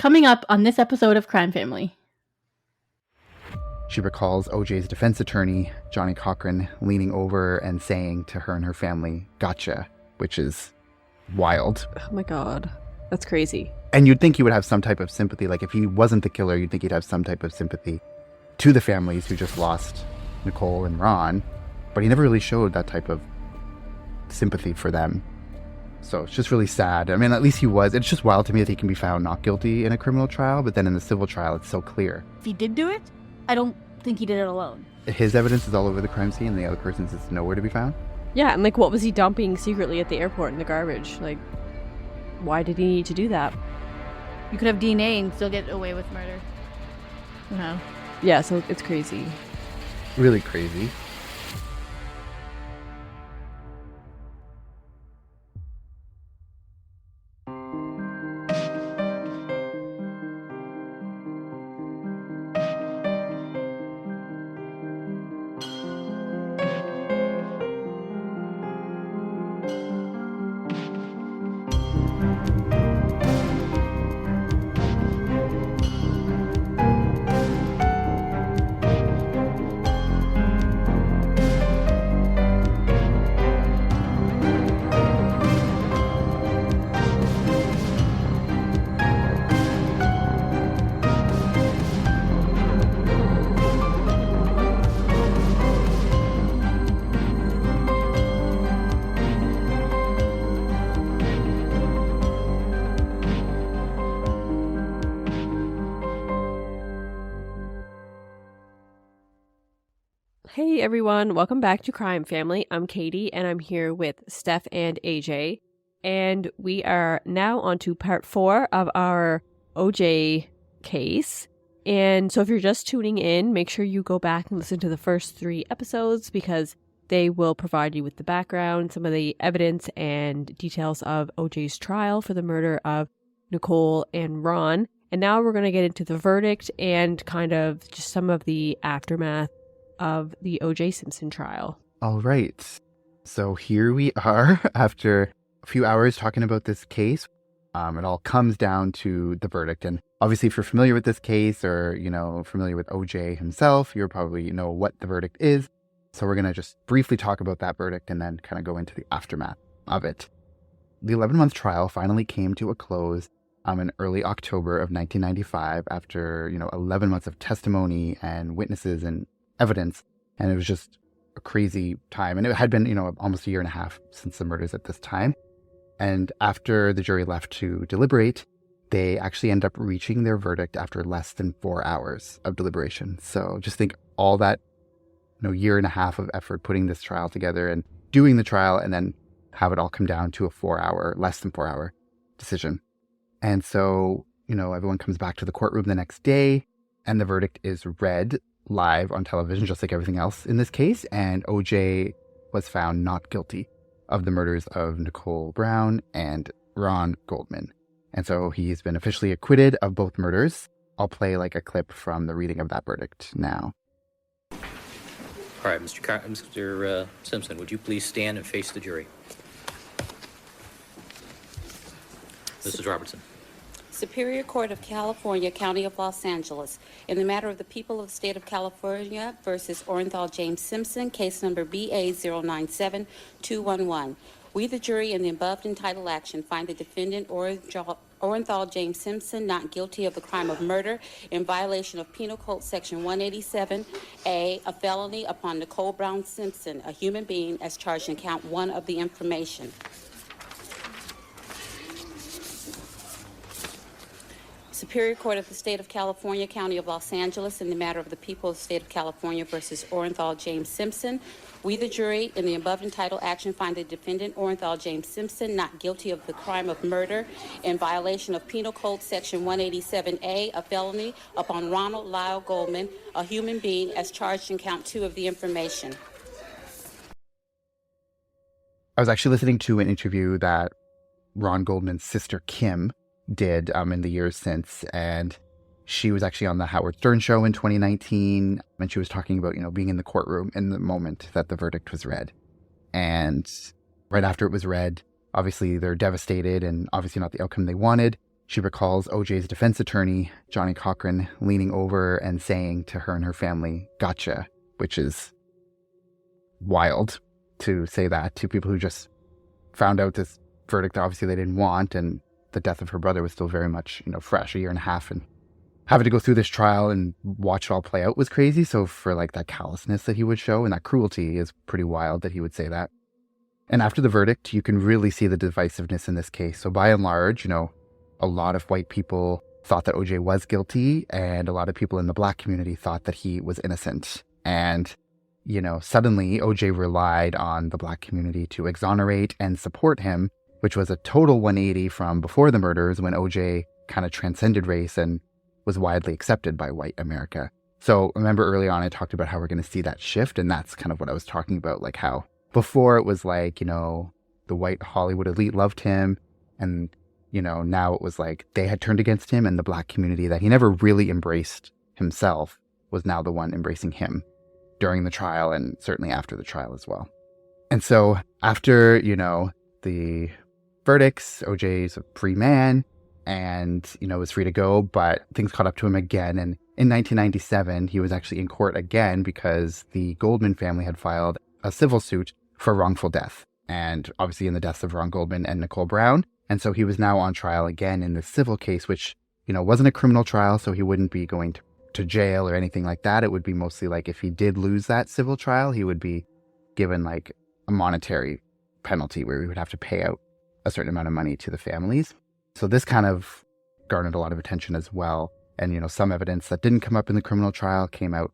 Coming up on this episode of Crime Family. She recalls OJ's defense attorney, Johnny Cochran, leaning over and saying to her and her family, "Gotcha," which is wild. Oh my God. That's crazy. And you'd think he would have some type of sympathy. Like, if he wasn't the killer, you'd think he'd have some type of sympathy to the families who just lost Nicole and Ron. But he never really showed that type of sympathy for them. So it's just really sad. I mean, at least he was. It's just wild to me that he can be found not guilty in a criminal trial, but then in the civil trial, it's so clear. If he did do it, I don't think he did it alone. His evidence is all over the crime scene, and the other person's is nowhere to be found. Yeah, and like, what was he dumping secretly at the airport in the garbage? Like, why did he need to do that? You could have DNA and still get away with murder. Wow. Yeah, so it's crazy. Really crazy. Hey everyone, welcome back to Crime Family. I'm Katie and I'm here with Steph and AJ. And we are now on to part 4 of our OJ case. And so if you're just tuning in, make sure you go back and listen to the first 3 episodes because they will provide you with the background, some of the evidence and details of OJ's trial for the murder of Nicole and Ron. And now we're going to get into the verdict and kind of just some of the aftermath of the O.J. Simpson trial. All right. So here we are after a few hours talking about this case. It all comes down to the verdict. And obviously, if you're familiar with this case or, familiar with O.J. himself, you probably know what the verdict is. So we're going to just briefly talk about that verdict and then kind of go into the aftermath of it. The 11-month trial finally came to a close in early October of 1995 after, 11 months of testimony and witnesses and evidence, and it was just a crazy time. And it had been, almost a year and a half since the murders at this time. And after the jury left to deliberate, they actually end up reaching their verdict after less than 4 hours of deliberation. So just think all that, year and a half of effort putting this trial together and doing the trial, and then have it all come down to a less than 4 hour decision. And so, everyone comes back to the courtroom the next day, and the verdict is read live on television, just like everything else in this case. And OJ was found not guilty of the murders of Nicole Brown and Ron Goldman. And so he's been officially acquitted of both murders. I'll play like a clip from the reading of that verdict now. All right, Mr. Simpson, would you please stand and face the jury? Mrs. Robertson. Superior Court of California, County of Los Angeles, in the matter of the people of the state of California versus Orenthal James Simpson, case number BA097211. We, the jury, in the above entitled action, find the defendant Orenthal James Simpson not guilty of the crime of murder in violation of Penal Code Section 187A, a felony upon Nicole Brown Simpson, a human being, as charged in count 1 of the information. Superior Court of the State of California, County of Los Angeles, in the matter of the people of the State of California versus Orenthal James Simpson. We, the jury, in the above entitled action, find the defendant Orenthal James Simpson not guilty of the crime of murder in violation of Penal Code Section 187A, a felony upon Ronald Lyle Goldman, a human being, as charged in count 2 of the information. I was actually listening to an interview that Ron Goldman's sister Kim did in the years since, and she was actually on the Howard Stern show in 2019, and she was talking about being in the courtroom in the moment that the verdict was read. And right after it was read, obviously they're devastated and obviously not the outcome they wanted. she recalls OJ's defense attorney, Johnny Cochran, leaning over and saying to her and her family, "Gotcha," which is wild to say that to people who just found out this verdict that obviously they didn't want, and the death of her brother was still very much, fresh, a year and a half, and having to go through this trial and watch it all play out was crazy. So for like that callousness that he would show and that cruelty is pretty wild that he would say that. And after the verdict, you can really see the divisiveness in this case. So by and large, a lot of white people thought that OJ was guilty, and a lot of people in the Black community thought that he was innocent. And, suddenly OJ relied on the Black community to exonerate and support him, which was a total 180 from before the murders, when OJ kind of transcended race and was widely accepted by white America. So remember early on I talked about how we're going to see that shift, and that's kind of what I was talking about, like how before it was like, the white Hollywood elite loved him, and now it was like they had turned against him, and the Black community that he never really embraced himself was now the one embracing him during the trial, and certainly after the trial as well. And so after, the verdicts, OJ's a free man and, was free to go, but things caught up to him again. And in 1997, he was actually in court again because the Goldman family had filed a civil suit for wrongful death, and obviously in the deaths of Ron Goldman and Nicole Brown. And so he was now on trial again in this civil case, which, wasn't a criminal trial, so he wouldn't be going to jail or anything like that. It would be mostly like if he did lose that civil trial, he would be given like a monetary penalty where he would have to pay out a certain amount of money to the families. So this kind of garnered a lot of attention as well. And, some evidence that didn't come up in the criminal trial came out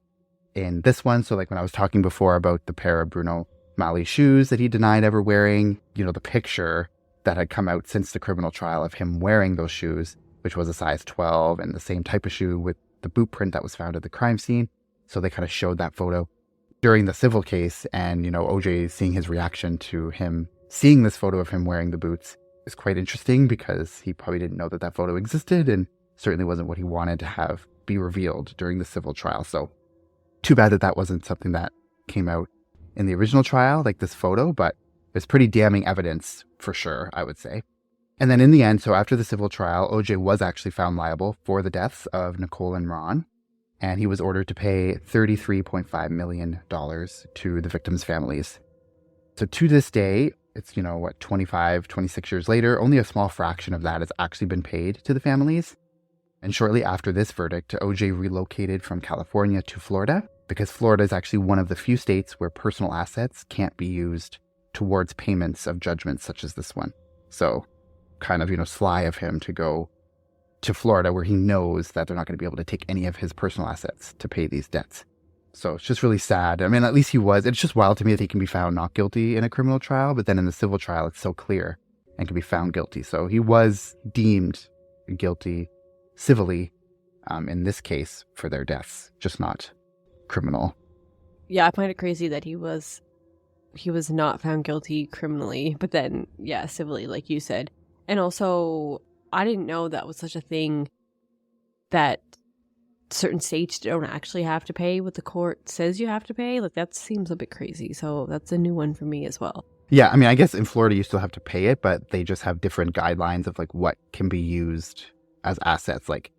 in this one. So like when I was talking before about the pair of Bruno Malley's shoes that he denied ever wearing, the picture that had come out since the criminal trial of him wearing those shoes, which was a size 12 and the same type of shoe with the boot print that was found at the crime scene. So they kind of showed that photo during the civil case, and, OJ seeing his reaction to him seeing this photo of him wearing the boots is quite interesting, because he probably didn't know that that photo existed, and certainly wasn't what he wanted to have be revealed during the civil trial. So too bad that that wasn't something that came out in the original trial, like this photo, but it's pretty damning evidence for sure, I would say. And then in the end, so after the civil trial, OJ was actually found liable for the deaths of Nicole and Ron, and he was ordered to pay $33.5 million to the victims' families. So to this day, it's, 26 years later, only a small fraction of that has actually been paid to the families. And shortly after this verdict, OJ relocated from California to Florida, because Florida is actually one of the few states where personal assets can't be used towards payments of judgments such as this one. So kind of, sly of him to go to Florida where he knows that they're not going to be able to take any of his personal assets to pay these debts. So it's just really sad. I mean, at least he was. It's just wild to me that he can be found not guilty in a criminal trial, but then in the civil trial, it's so clear and can be found guilty. So he was deemed guilty civilly in this case for their deaths, just not criminal. Yeah, I find it crazy that he was not found guilty criminally, but then, yeah, civilly, like you said. And also, I didn't know that was such a thing, that certain states don't actually have to pay what the court says you have to pay. Like, that seems a bit crazy. So that's a new one for me as well. Yeah, I mean, I guess in Florida you still have to pay it, but they just have different guidelines of like what can be used as assets. Like,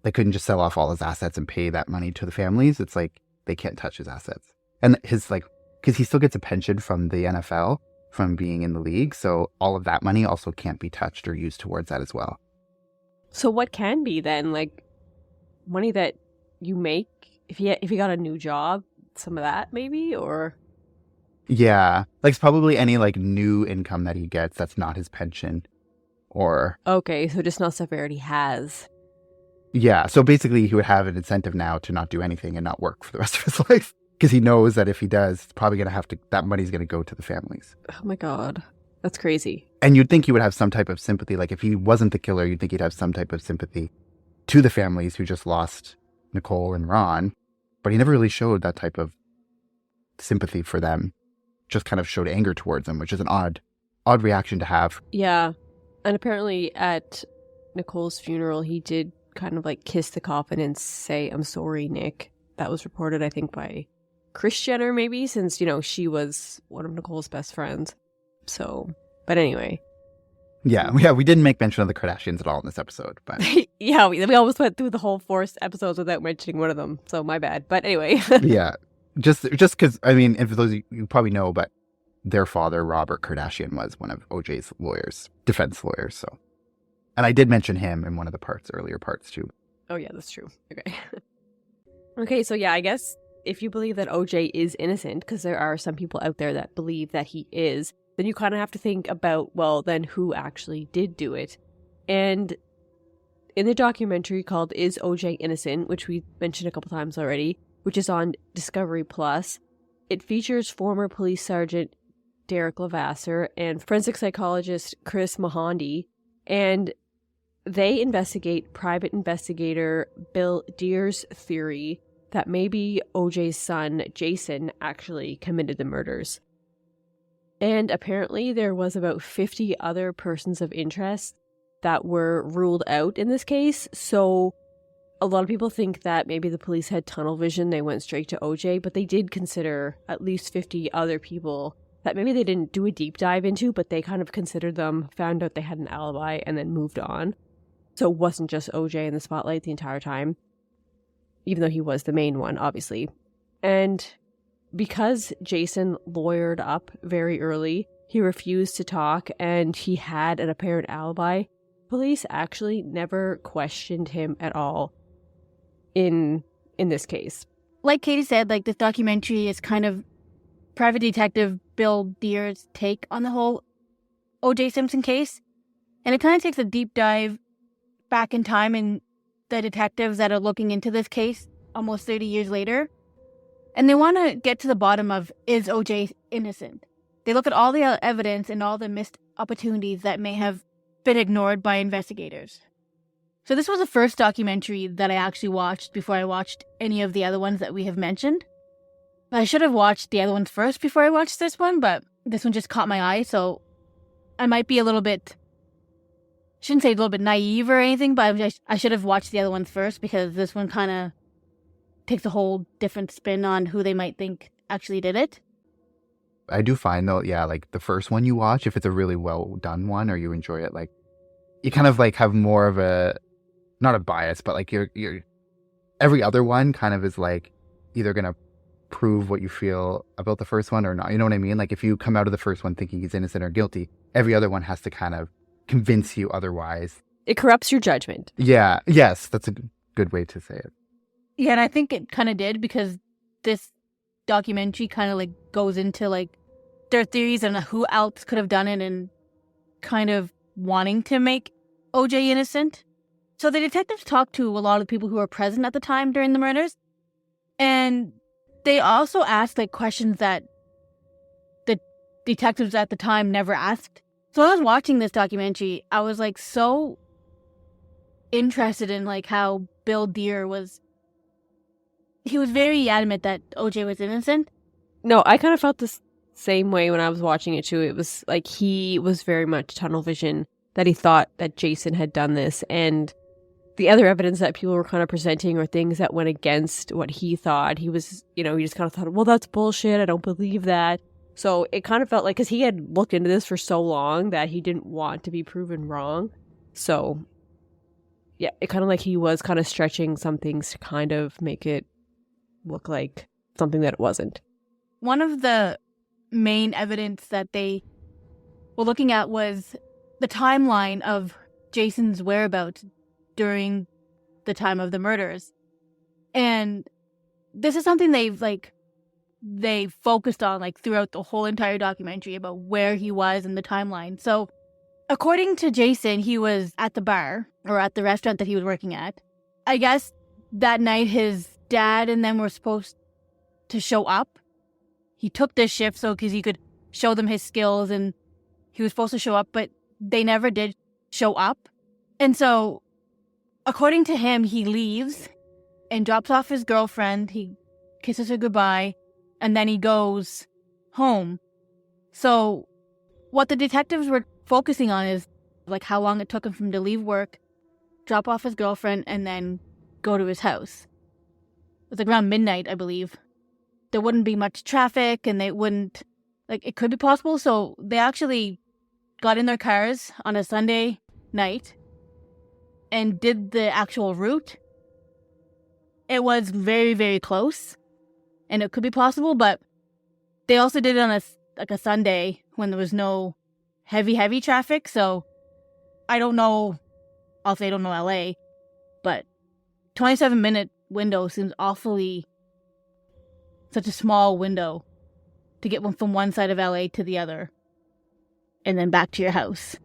they couldn't just sell off all his assets and pay that money to the families. It's like they can't touch his assets. And his, like, because he still gets a pension from the NFL from being in the league. So all of that money also can't be touched or used towards that as well. So what can be then, like, money that you make if you got a new job, some of that maybe, or? Yeah, like it's probably any like new income that he gets that's not his pension, or okay, so just not stuff he already has. Yeah, so basically he would have an incentive now to not do anything and not work for the rest of his life, because he knows that if he does, it's probably gonna have to, that money's gonna go to the families. Oh my god, that's crazy. And you'd think he would have some type of sympathy, like if he wasn't the killer, you'd think he'd have some type of sympathy to the families who just lost Nicole and Ron, but he never really showed that type of sympathy for them. Just kind of showed anger towards them, which is an odd reaction to have. Yeah, and apparently at Nicole's funeral, he did kind of like kiss the coffin and say, "I'm sorry, Nick." That was reported, I think, by Kris Jenner, maybe, since, she was one of Nicole's best friends. So, but anyway. Yeah, we didn't make mention of the Kardashians at all in this episode, but Yeah, we almost went through the whole 4 episodes without mentioning one of them, so my bad. But anyway. yeah, just because, I mean, if those you probably know, but their father, Robert Kardashian, was one of OJ's lawyers, defense lawyers, so. And I did mention him in one of the earlier parts too. Oh, yeah, that's true. Okay. Okay, so yeah, I guess if you believe that OJ is innocent, because there are some people out there that believe that he is, then you kind of have to think about, well, then who actually did do it? And in the documentary called Is OJ Innocent, which we mentioned a couple times already, which is on Discovery Plus, it features former police sergeant Derek Levasseur and forensic psychologist Chris Mahondy, and they investigate private investigator Bill Deer's theory that maybe OJ's son, Jason, actually committed the murders. And apparently there was about 50 other persons of interest that were ruled out in this case. So a lot of people think that maybe the police had tunnel vision, they went straight to OJ, but they did consider at least 50 other people that maybe they didn't do a deep dive into, but they kind of considered them, found out they had an alibi, and then moved on. So it wasn't just OJ in the spotlight the entire time, even though he was the main one, obviously. And because Jason lawyered up very early, he refused to talk, and he had an apparent alibi, police actually never questioned him at all in this case. Like Katie said, like, this documentary is kind of private detective Bill Deer's take on the whole O.J. Simpson case. And it kind of takes a deep dive back in time in the detectives that are looking into this case almost 30 years later. And they want to get to the bottom of, is O.J. innocent? They look at all the evidence and all the missed opportunities that may have been ignored by investigators. So this was the first documentary that I actually watched before I watched any of the other ones that we have mentioned. I should have watched the other ones first before I watched this one, but this one just caught my eye, so I might be a little bit, shouldn't say a little bit naive or anything, but I should have watched the other ones first, because this one kind of takes a whole different spin on who they might think actually did it. I do find though, yeah, like the first one you watch, if it's a really well done one or you enjoy it, like you kind of like have more of a, not a bias, but like you're every other one kind of is like either going to prove what you feel about the first one or not. You know what I mean? Like if you come out of the first one thinking he's innocent or guilty, every other one has to kind of convince you otherwise. It corrupts your judgment. Yeah. Yes. That's a good way to say it. Yeah, and I think it kind of did, because this documentary kind of like goes into like their theories on who else could have done it and kind of wanting to make OJ innocent. So the detectives talked to a lot of people who were present at the time during the murders, and they also asked like questions that the detectives at the time never asked. So when I was watching this documentary, I was like so interested in like how Bill Deer was. He was very adamant that OJ was innocent. No, I kind of felt the same way when I was watching it too. It was like he was very much tunnel vision, that he thought that Jason had done this, and the other evidence that people were kind of presenting were things that went against what he thought. He was, he just kind of thought, well, that's bullshit, I don't believe that. So it kind of felt like, because he had looked into this for so long, that he didn't want to be proven wrong. So yeah, it kind of like he was kind of stretching some things to kind of make it look like something that it wasn't. One of the main evidence that they were looking at was the timeline of Jason's whereabouts during the time of the murders. And this is something they focused on like throughout the whole entire documentary, about where he was in the timeline. So according to Jason, he was at the bar, or at the restaurant that he was working at. I guess that night his dad and them were supposed to show up. He took this shift because he could show them his skills, and he was supposed to show up, but they never did show up. And so according to him, he leaves and drops off his girlfriend. He kisses her goodbye, and then he goes home. So what the detectives were focusing on is like how long it took him from to leave work, drop off his girlfriend, and then go to his house. It was like around midnight, I believe. There wouldn't be much traffic, and they wouldn't, like, it could be possible. So they actually got in their cars on a Sunday night and did the actual route, it was very, very close, and it could be possible, but they also did it on a Sunday when there was no heavy traffic, so I don't know, I'll say I don't know LA, but 27-minute window seems awfully such a small window to get from one side of LA to the other and then back to your house.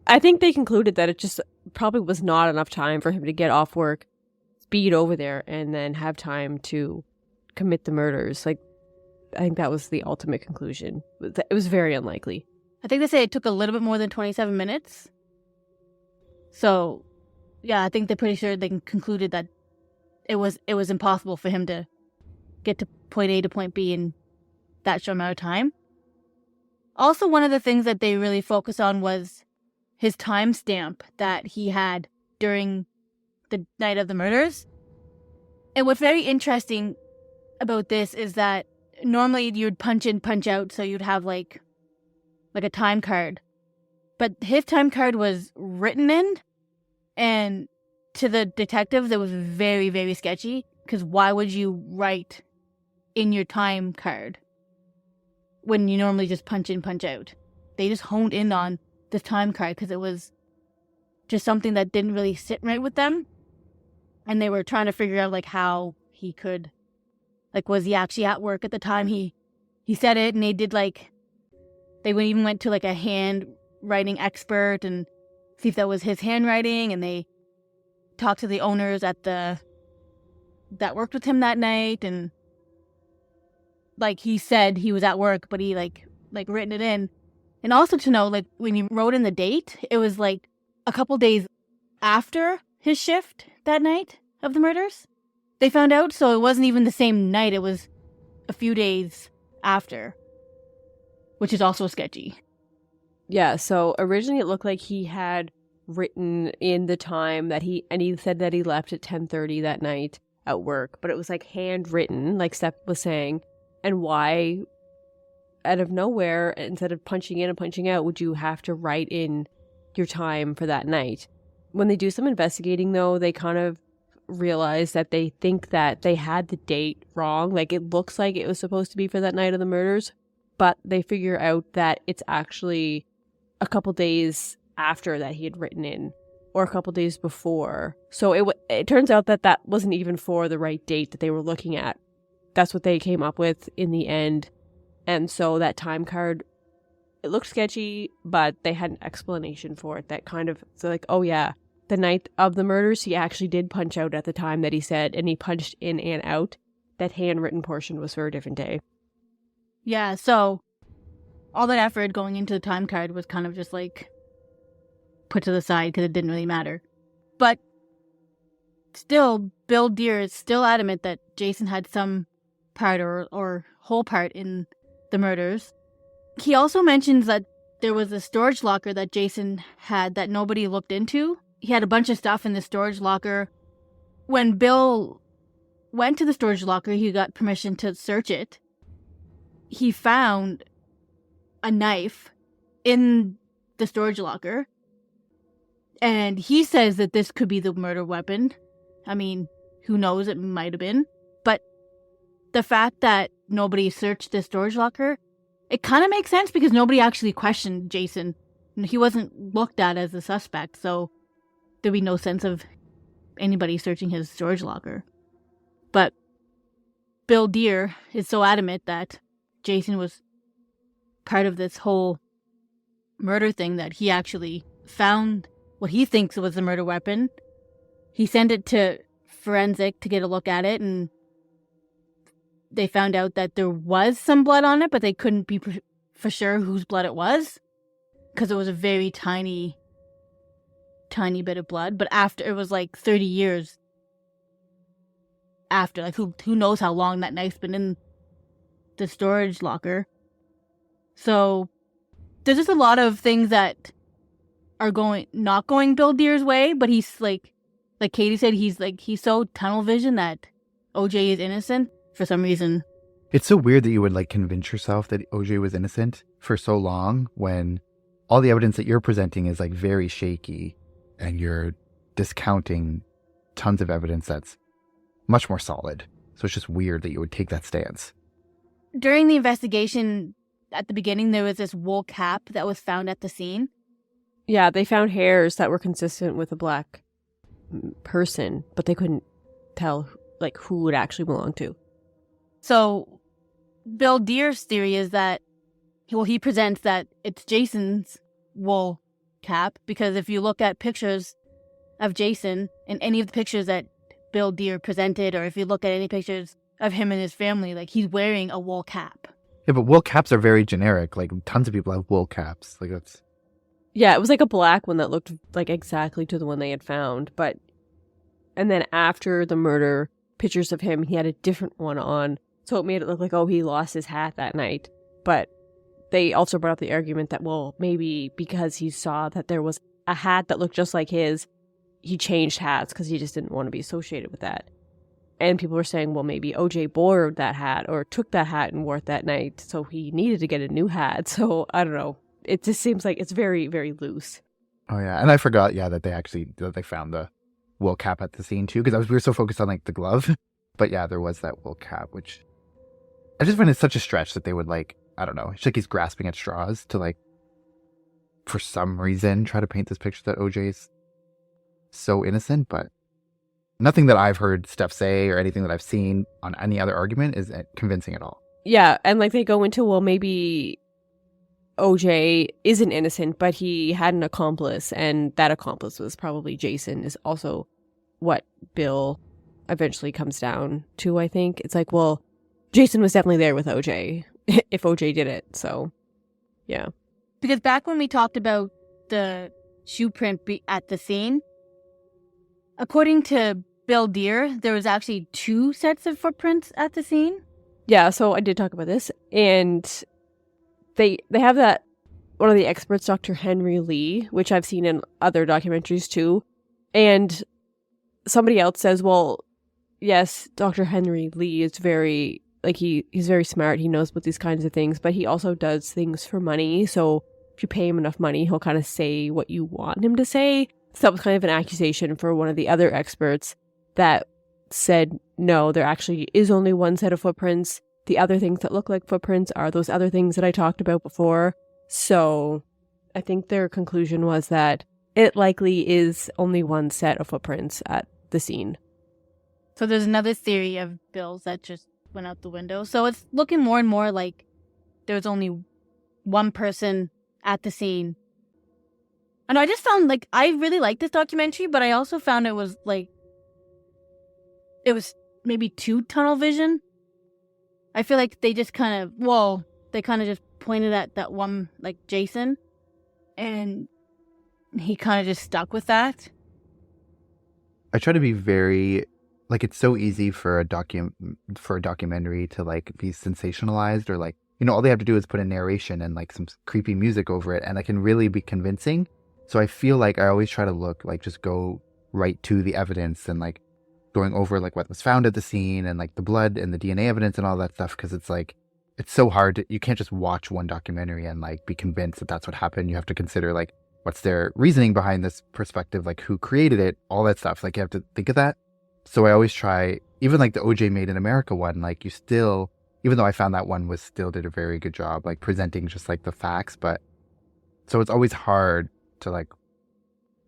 I think they concluded that it just probably was not enough time for him to get off work, speed over there, and then have time to commit the murders. Like, I think that was the ultimate conclusion. It was very unlikely. I think they say it took a little bit more than 27 minutes. So, yeah, I think they're pretty sure they concluded that it was impossible for him to get to point A to point B in that short amount of time. Also, one of the things that they really focused on was his timestamp that he had during the night of the murders. And what's very interesting about this is that normally you'd punch in, punch out, so you'd have like a time card. But his time card was written in, and to the detectives, it was very, very sketchy, because why would you write in your time card when you normally just punch in, punch out? They just honed in on this time card because it was just something that didn't really sit right with them. And they were trying to figure out, like, how he could, like, was he actually at work at the time he said it? And they did, like, they even went to, like, a handwriting expert and see if that was his handwriting. And they talked to the owners that worked with him that night. And, like, he said he was at work, but he, like written it in. And also to know, like, when he wrote in the date, it was, like, a couple days after his shift that night of the murders. They found out, so it wasn't even the same night. It was a few days after, which is also sketchy. Yeah, so originally it looked like he had written in the time that he said that he left at 10:30 that night at work, but it was, like, handwritten, like Steph was saying. And why, out of nowhere, instead of punching in and punching out, would you have to write in your time for that night? When they do some investigating, though, they kind of realize that they think that they had the date wrong. Like, it looks like it was supposed to be for that night of the murders, but they figure out that it's actually a couple days after that he had written in, or a couple days before. So it turns out that that wasn't even for the right date that they were looking at. That's what they came up with in the end. And so that time card, it looked sketchy, but they had an explanation for it that kind of, so like, oh yeah, the night of the murders, he actually did punch out at the time that he said, and he punched in and out. That handwritten portion was for a different day. Yeah, so all that effort going into the time card was kind of just, like, put to the side because it didn't really matter. But still, Bill Deere is still adamant that Jason had some part or whole part in the murders. He also mentions that there was a storage locker that Jason had that nobody looked into. He had a bunch of stuff in the storage locker. When Bill went to the storage locker, he got permission to search it. He found a knife in the storage locker. And he says that this could be the murder weapon. I mean, who knows? It might have been. But the fact that nobody searched the storage locker, it kind of makes sense because nobody actually questioned Jason. He wasn't looked at as a suspect, so there'd be no sense of anybody searching his storage locker. But Bill Deere is so adamant that Jason was part of this whole murder thing that he actually found what he thinks was the murder weapon. He sent it to forensic to get a look at it, and they found out that there was some blood on it, but they couldn't be for sure whose blood it was because it was a very tiny bit of blood. But after, it was like 30 years after, like who knows how long that knife's been in the storage locker. So there's just a lot of things that are not going Bill Deere's way, but he's like Katie said, he's so tunnel vision that OJ is innocent for some reason. It's so weird that you would, like, convince yourself that OJ was innocent for so long when all the evidence that you're presenting is like very shaky, and you're discounting tons of evidence that's much more solid. So it's just weird that you would take that stance. During the investigation, at the beginning, there was this wool cap that was found at the scene. Yeah, they found hairs that were consistent with a black person, but they couldn't tell like who it actually belonged to. So Bill Deer's theory is that, well, he presents that it's Jason's wool cap, because if you look at pictures of Jason in any of the pictures that Bill Deer presented, or if you look at any pictures of him and his family, like, he's wearing a wool cap. Yeah, but wool caps are very generic. Like, tons of people have wool caps. Like, that's... Yeah, it was like a black one that looked like exactly to the one they had found. And then after the murder, pictures of him, he had a different one on. So it made it look like, oh, he lost his hat that night. But they also brought up the argument that, well, maybe because he saw that there was a hat that looked just like his, he changed hats because he just didn't want to be associated with that. And people were saying, well, maybe OJ borrowed that hat or took that hat and wore it that night, so he needed to get a new hat. So I don't know. It just seems like it's very, very loose. Oh, yeah. And I forgot, that they found the wool cap at the scene, too, because we were so focused on, like, the glove. But, yeah, there was that wool cap, which I just find it's such a stretch that they would, like, I don't know. It's like he's grasping at straws to, like, for some reason, try to paint this picture that OJ's so innocent. But nothing that I've heard Steph say or anything that I've seen on any other argument is convincing at all. Yeah, and, like, they go into, well, maybe OJ isn't innocent, but he had an accomplice, and that accomplice was probably Jason, is also what Bill eventually comes down to, I think. It's like, well, Jason was definitely there with OJ, if OJ did it, so, yeah. Because back when we talked about the shoe print at the scene, according to Bill Deer, there was actually 2 sets of footprints at the scene. Yeah, so I did talk about this, and they have that, one of the experts, Dr. Henry Lee, which I've seen in other documentaries too, and somebody else says, well, yes, Dr. Henry Lee is very, like, he's very smart, he knows about these kinds of things, but he also does things for money, so if you pay him enough money, he'll kind of say what you want him to say. So that was kind of an accusation for one of the other experts that said, no, there actually is only 1 set of footprints. The other things that look like footprints are those other things that I talked about before. So I think their conclusion was that it likely is only 1 set of footprints at the scene. So there's another theory of Bill's that just went out the window. So it's looking more and more like there's only 1 person at the scene. And I just found, like, I really liked this documentary, but I also found it was maybe too tunnel vision. I feel like they just kind of just pointed at that one, like, Jason, and he kind of just stuck with that. I try to be very, like, it's so easy for a documentary to, like, be sensationalized, or, like, all they have to do is put a narration and, like, some creepy music over it, and it can really be convincing. So I feel like I always try to look, like, just go right to the evidence and, like, going over, like, what was found at the scene and, like, the blood and the DNA evidence and all that stuff, because it's, like, it's so hard you can't just watch one documentary and, like, be convinced that that's what happened. You have to consider, like, what's their reasoning behind this perspective, like, who created it, all that stuff. Like, you have to think of that. So I always try, even, like, the OJ Made in America one, like, you still, even though I found that one still did a very good job, like, presenting just, like, the facts, but so it's always hard to, like,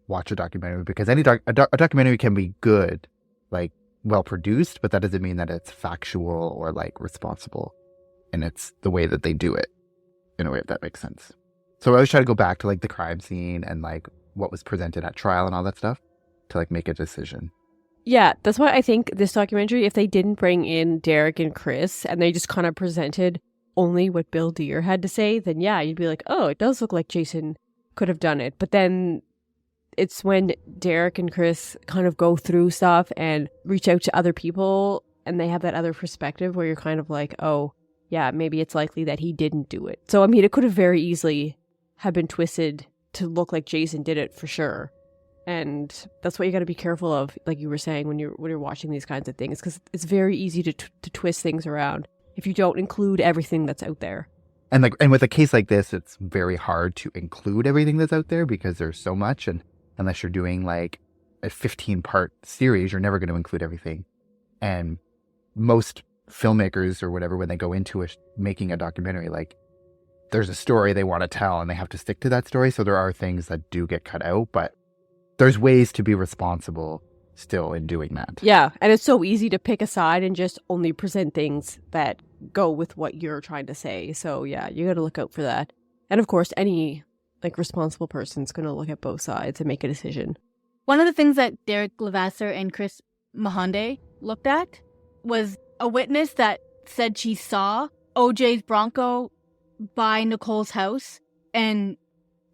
watch a documentary, because a documentary can be good, like, well produced, but that doesn't mean that it's factual or, like, responsible. And it's the way that they do it, in a way, if that makes sense. So I always try to go back to, like, the crime scene and, like, what was presented at trial and all that stuff to, like, make a decision. Yeah, that's why I think this documentary, if they didn't bring in Derek and Chris and they just kind of presented only what Bill Deer had to say, then yeah, you'd be like, oh, it does look like Jason could have done it. But then it's when Derek and Chris kind of go through stuff and reach out to other people and they have that other perspective where you're kind of like, oh, yeah, maybe it's likely that he didn't do it. So, I mean, it could have very easily have been twisted to look like Jason did it for sure. And that's what you got to be careful of, like you were saying, when you're watching these kinds of things, because it's very easy to twist things around if you don't include everything that's out there. And with a case like this, it's very hard to include everything that's out there because there's so much. And unless you're doing like a 15-part series, you're never going to include everything. And most filmmakers or whatever, when they go into making a documentary, like there's a story they want to tell and they have to stick to that story. So there are things that do get cut out, but there's ways to be responsible still in doing that. Yeah, and it's so easy to pick a side and just only present things that go with what you're trying to say. So yeah, you got to look out for that. And of course, any like responsible person's going to look at both sides and make a decision. One of the things that Derek Levasseur and Chris Mahonde looked at was a witness that said she saw OJ's Bronco by Nicole's house, and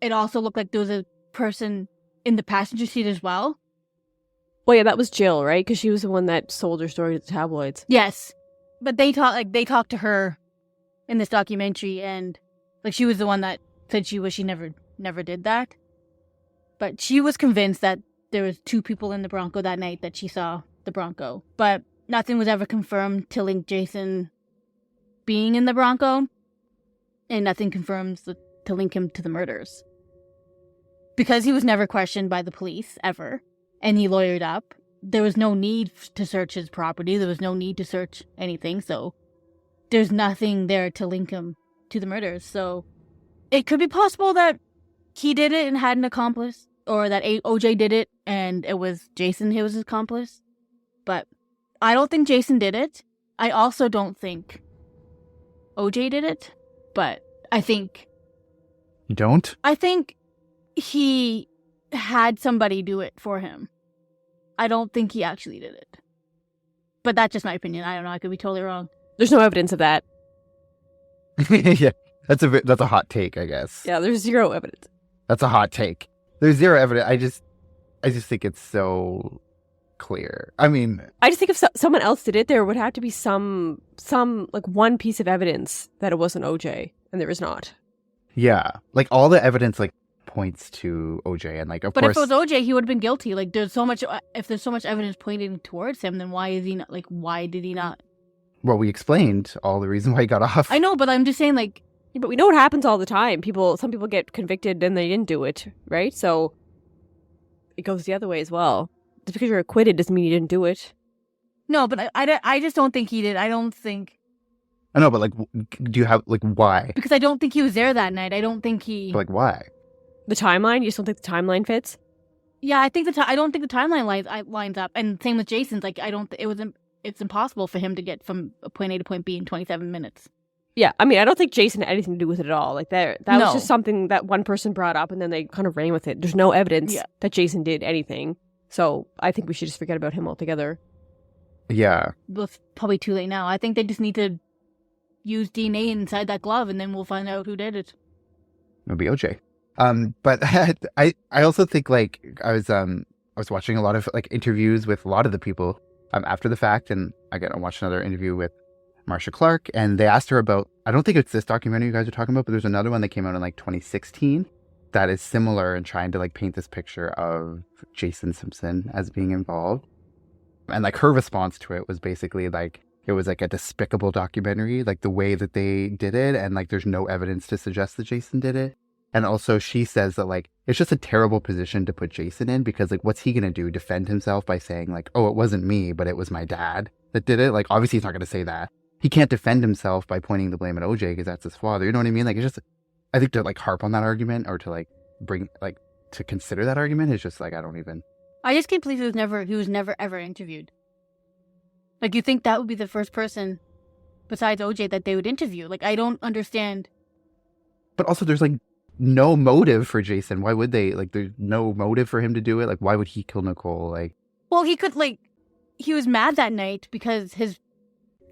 it also looked like there was a person in the passenger seat as well. Well, yeah, that was Jill, right? Because she was the one that sold her story to the tabloids. Yes, but they talked to her in this documentary, and like she was the one that said she never did that. But she was convinced that there was 2 people in the Bronco that night that she saw the Bronco. But nothing was ever confirmed to link Jason being in the Bronco, and nothing confirms to link him to the murders. Because he was never questioned by the police, ever, and he lawyered up, there was no need to search his property. There was no need to search anything, so there's nothing there to link him to the murders. So it could be possible that he did it and had an accomplice, or that OJ did it and it was Jason who was his accomplice. But I don't think Jason did it. I also don't think OJ did it, but I think... You don't? I think he had somebody do it for him. I don't think he actually did it. But that's just my opinion. I don't know. I could be totally wrong. There's no evidence of that. Yeah, that's a hot take, I guess. Yeah, there's zero evidence. That's a hot take. There's zero evidence. I just think it's so clear. I mean, I just think if someone else did it, there would have to be some like one piece of evidence that it wasn't OJ, and there is not. Yeah, like all the evidence like points to OJ, and like of but course. But if it was OJ, he would have been guilty. Like there's so much. If there's so much evidence pointing towards him, then why is he not? Like why did he not? Well, we explained all the reason why he got off. I know, but I'm just saying, like. Yeah, but we know what happens all the time. Some people get convicted and they didn't do it, right? So it goes the other way as well. Just because you're acquitted doesn't mean you didn't do it. No, but I just don't think he did. I don't think. I know, but like, do you have like why? Because I don't think he was there that night. I don't think he. But, like why? The timeline? You just don't think the timeline fits? Yeah, I think I don't think the timeline lines up. And same with Jason's. Like I don't. It's impossible for him to get from point A to point B in 27 minutes. Yeah, I mean, I don't think Jason had anything to do with it at all. Like that No. was just something that one person brought up, and then they kind of ran with it. There's no evidence that Jason did anything, so I think we should just forget about him altogether. Yeah, Well, it's probably too late now. I think they just need to use DNA inside that glove, and then we'll find out who did it. It'll be OJ. But I also think like I was watching a lot of like interviews with a lot of the people after the fact, and again I watched another interview with Marcia Clark, and they asked her about, I don't think it's this documentary you guys are talking about, but there's another one that came out in like 2016 that is similar and trying to like paint this picture of Jason Simpson as being involved. And like her response to it was basically like, it was like a despicable documentary, like the way that they did it. And like, there's no evidence to suggest that Jason did it. And also she says that like, it's just a terrible position to put Jason in because like, what's he going to do? Defend himself by saying like, oh, it wasn't me, but it was my dad that did it. Like, obviously he's not going to say that. He can't defend himself by pointing the blame at OJ because that's his father. You know what I mean? Like, it's just, I think to like harp on that argument or to like bring, like to consider that argument is just like, I don't even. I just can't believe he was never ever interviewed. Like, you think that would be the first person besides OJ that they would interview? Like, I don't understand. But also there's like no motive for Jason. Why would they? Like, there's no motive for him to do it. Like, why would he kill Nicole? Like, well, he could like, he was mad that night because his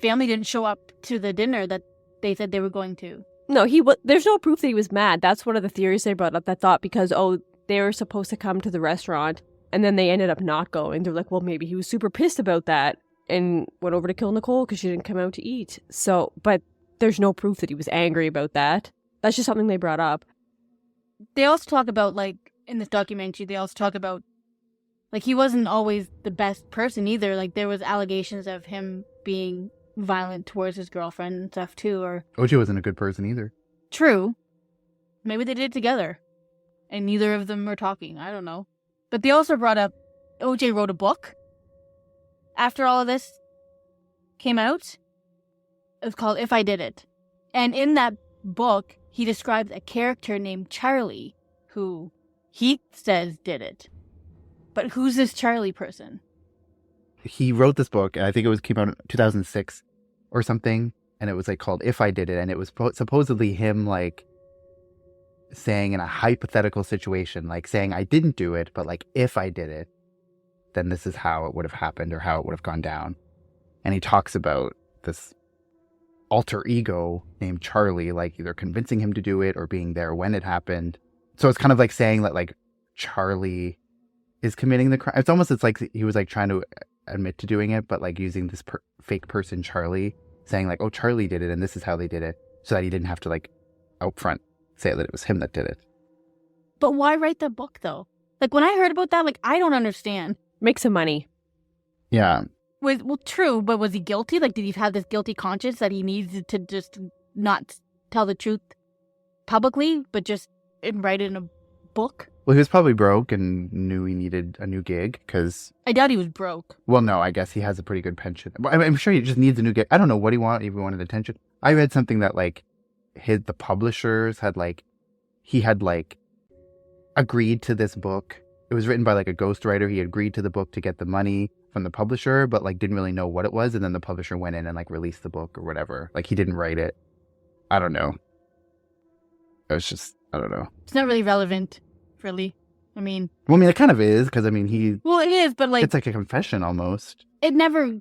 family didn't show up to the dinner that they said they were going to. No, there's no proof that he was mad. That's one of the theories they brought up that thought because, they were supposed to come to the restaurant and then they ended up not going. They're like, well, maybe he was super pissed about that and went over to kill Nicole because she didn't come out to eat. So, but there's no proof that he was angry about that. That's just something they brought up. They also talk about, like, in this documentary, they also talk about, like, he wasn't always the best person either. Like, there was allegations of him being violent towards his girlfriend and stuff too, or OJ wasn't a good person either. True. Maybe they did it together. And neither of them are talking. I don't know. But they also brought up OJ wrote a book after all of this came out. It was called If I Did It. And in that book, he describes a character named Charlie who he says did it. But who's this Charlie person? He wrote this book, and I think came out in 2006 or something, and it was like called If I Did It, and it was supposedly him like saying in a hypothetical situation, like saying I didn't do it, but like if I did it, then this is how it would have happened or how it would have gone down. And he talks about this alter ego named Charlie, like either convincing him to do it or being there when it happened. So it's kind of like saying that like Charlie is committing the crime. It's like he was like trying to admit to doing it, but like using this fake person Charlie, saying like, oh, Charlie did it and this is how they did it, so that he didn't have to like out front say that it was him that did it. But why write the book though? Like when I heard about that, like I don't understand. Make some money. Yeah. Well, true, but was he guilty? Like, did he have this guilty conscience that he needed to just not tell the truth publicly, but just write it in a book? Well, he was probably broke and knew he needed a new gig because... I doubt he was broke. Well, no, I guess he has a pretty good pension. I'm sure he just needs a new gig. I don't know what he wanted, if he wanted attention. I read something that, like, the publishers had, like... He had, like, agreed to this book. It was written by, like, a ghostwriter. He agreed to the book to get the money from the publisher, but, like, didn't really know what it was. And then the publisher went in and, like, released the book or whatever. Like, he didn't write it. I don't know. It was just... I don't know. It's not really relevant. Really, well, I mean, it kind of is because he. Well, it is, but like it's like a confession almost. It never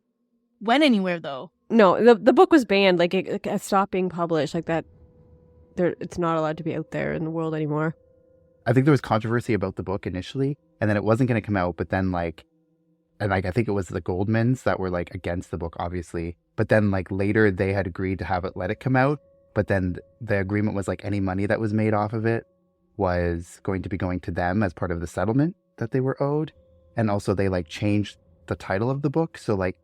went anywhere, though. No, the book was banned. Like it stopped being published. Like that, it's not allowed to be out there in the world anymore. I think there was controversy about the book initially, and then it wasn't going to come out. But then I think it was the Goldmans that were like against the book, obviously. But then like later they had agreed to let it come out. But then the agreement was like any money that was made off of it was going to be going to them as part of the settlement that they were owed. And also they like changed the title of the book. So like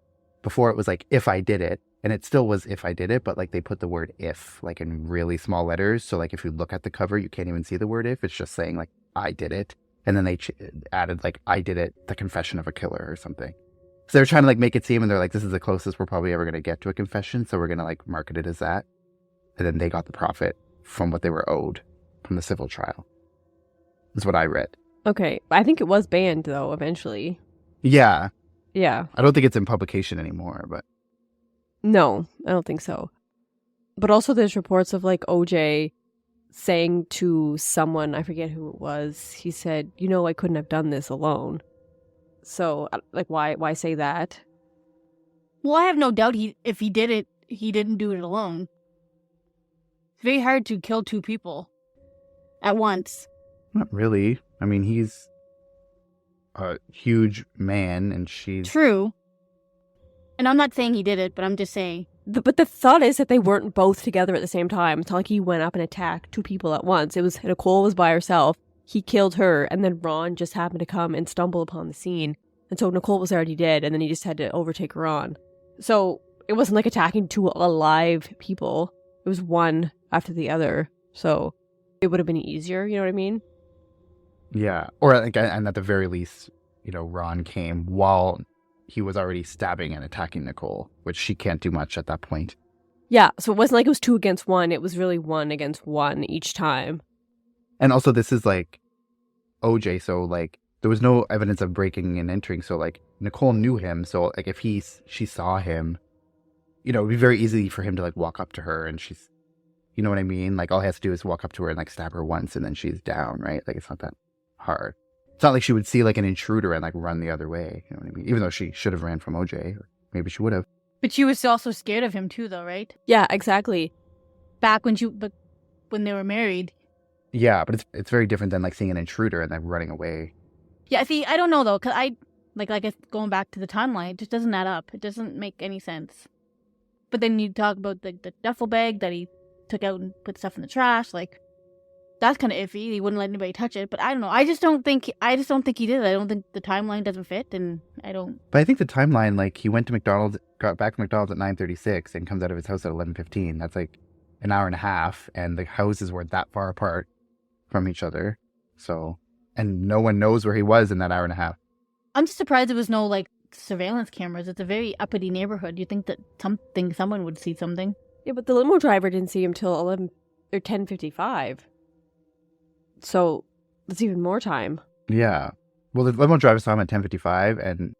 before it was like If I Did It, and it still was If I Did It, but like they put the word if like in really small letters. So like if you look at the cover, you can't even see the word if. It's just saying like I did it. And then they added like I did it, the confession of a killer or something. So they're trying to like make it seem, and they're like, this is the closest we're probably ever going to get to a confession. So we're going to like market it as that. And then they got the profit from what they were owed from the civil trial. Is what I read. Okay. I think it was banned, though, eventually. Yeah. Yeah. I don't think it's in publication anymore, but... No, I don't think so. But also there's reports of, like, OJ saying to someone, I forget who it was, he said, I couldn't have done this alone. So, like, why say that? Well, I have no doubt if he did it, he didn't do it alone. It's very hard to kill two people at once. Not really. I mean, he's a huge man and she's... True. And I'm not saying he did it, but I'm just saying. But the thought is that they weren't both together at the same time. It's not like he went up and attacked two people at once. It was Nicole was by herself. He killed her, and then Ron just happened to come and stumble upon the scene. And so Nicole was already dead, and then he just had to overtake Ron. So it wasn't like attacking two alive people. It was one after the other. So it would have been easier, you know what I mean? Yeah. Or and at the very least, Ron came while he was already stabbing and attacking Nicole, which she can't do much at that point. Yeah. So it wasn't like it was 2 against 1. It was really 1 against 1 each time. And also this is like OJ. So like there was no evidence of breaking and entering. So like Nicole knew him. So like if she saw him, it'd be very easy for him to like walk up to her and she's, you know what I mean? Like all he has to do is walk up to her and like stab her once and then she's down, right? Like it's not that hard. It's not like she would see like an intruder and like run the other way. You know what I mean? Even though she should have ran from OJ, or maybe she would have. But she was also scared of him too, though, right? Yeah, exactly. Back when they were married. Yeah, but it's very different than like seeing an intruder and then running away. Yeah, see, I don't know though, because I guess going back to the timeline, it just doesn't add up. It doesn't make any sense. But then you talk about the duffel bag that he took out and put stuff in the trash, like. That's kind of iffy. He wouldn't let anybody touch it, but I don't know. I just don't think he did it. I don't think the timeline doesn't fit, and I don't. But I think the timeline, like he went to McDonald's, got back to McDonald's at 9:36, and comes out of his house at 11:15. That's like an hour and a half, and the houses weren't that far apart from each other. So, and no one knows where he was in that hour and a half. I'm just surprised there was no like surveillance cameras. It's a very uppity neighborhood. You'd think that someone would see something. Yeah, but the limo driver didn't see him till 11 or 10:55. So that's even more time. Yeah. Well, the limo driver saw him at 10:55, and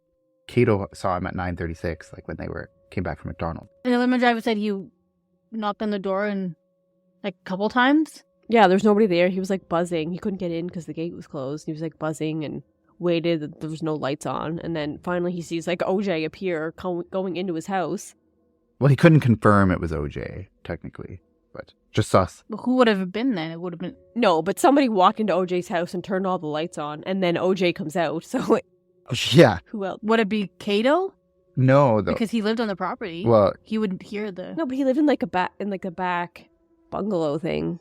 Cato saw him at 9:36, like when they came back from McDonald's. And the limo driver said he knocked on the door and like a couple times. Yeah, there's nobody there. He was like buzzing. He couldn't get in because the gate was closed. He was like buzzing and waited. There was no lights on. And then finally he sees like OJ appear going into his house. Well, he couldn't confirm it was OJ, technically, but just sus. But who would have been then? It would have been... No, but somebody walked into OJ's house and turned all the lights on, and then OJ comes out. So Yeah. who else? Would it be Cato? No, though. Because he lived on the property. Well, He wouldn't hear the... No, but he lived in like a back bungalow thing.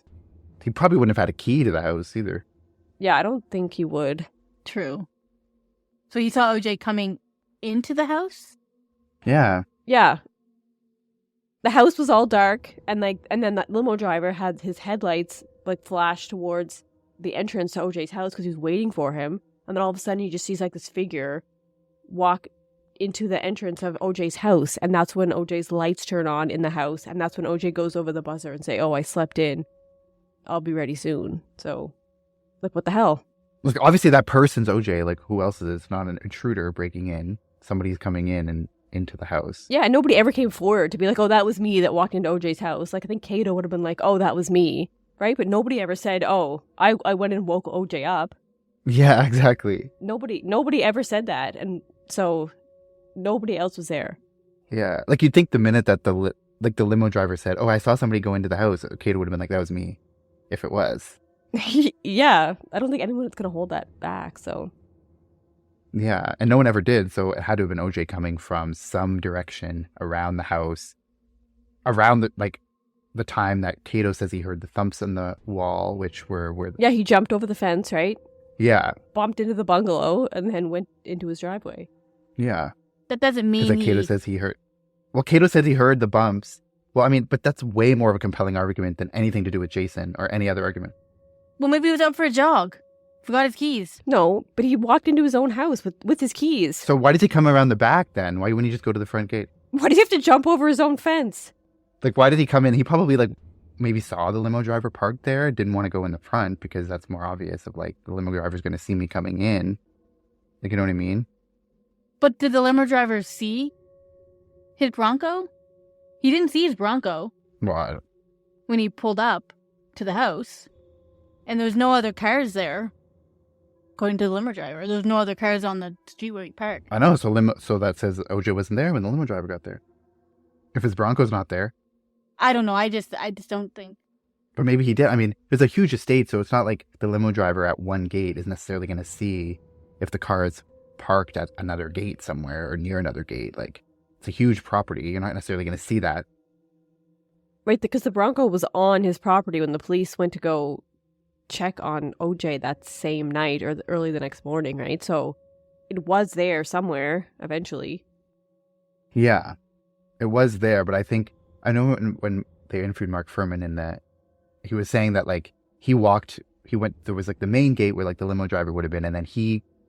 he probably wouldn't have had a key to the house either. Yeah, I don't think he would. True. So he saw OJ coming into the house? Yeah. Yeah. The house was all dark, and then that limo driver had his headlights like flash towards the entrance to OJ's house because he was waiting for him. And then all of a sudden he just sees like this figure walk into the entrance of OJ's house, and that's when OJ's lights turn on in the house, and that's when OJ goes over the buzzer and say, "Oh, I slept in. I'll be ready soon." So, like, what the hell? Look, obviously that person's OJ. Like, who else is it? It's not an intruder breaking in. Somebody's coming in and into the house. Yeah, nobody ever came forward to be like, "Oh, that was me that walked into OJ's house." Like, I think Cato would have been like, "Oh, that was me," right? But nobody ever said, "Oh, I went and woke OJ up." Yeah, exactly. Nobody ever said that, and so nobody else was there. Yeah, like you'd think the minute that the limo driver said, "Oh, I saw somebody go into the house," Cato would have been like, "That was me," if it was. Yeah, I don't think anyone's gonna hold that back. So Yeah, and no one ever did, so it had to have been OJ coming from some direction around the house, around the time that Cato says he heard the thumps on the wall, which were where. yeah, he jumped over the fence, right? Yeah, Bumped into the bungalow and then went into his driveway. yeah. That doesn't mean Because Cato says he heard. Well, Cato says he heard the bumps. Well, I mean, but that's way more of a compelling argument than anything to do with Jason or any other argument. Well, maybe he was out for a jog. Forgot his keys. No, but he walked into his own house with his keys. So why does he come around the back then? Why wouldn't he just go to the front gate? Why does he have to jump over his own fence? Like, why did he come in? He probably maybe saw the limo driver parked there, didn't want to go in the front because that's more obvious of like the limo driver's going to see me coming in. Like, you know what I mean? But did the limo driver see his Bronco? He didn't see his Bronco Well, when he pulled up to the house. And there was no other cars there, according to the limo driver. There was no other cars on the street where he parked. I know. So that says OJ wasn't there when the limo driver got there. If his Bronco's not there. I don't know. I just don't think. But maybe he did. I mean, it's a huge estate, so it's not like the limo driver at one gate is necessarily going to see if the car is parked at another gate somewhere or near another gate. Like, it's a huge property. You're not necessarily going to see that. Right, because the Bronco was on his property when the police went to go check on OJ that same night or early the next morning, right? So it was there somewhere eventually. Yeah, it was there, but I know when they interviewed Mark Furman in that, he was saying that like there was like the main gate where like the limo driver would have been, and then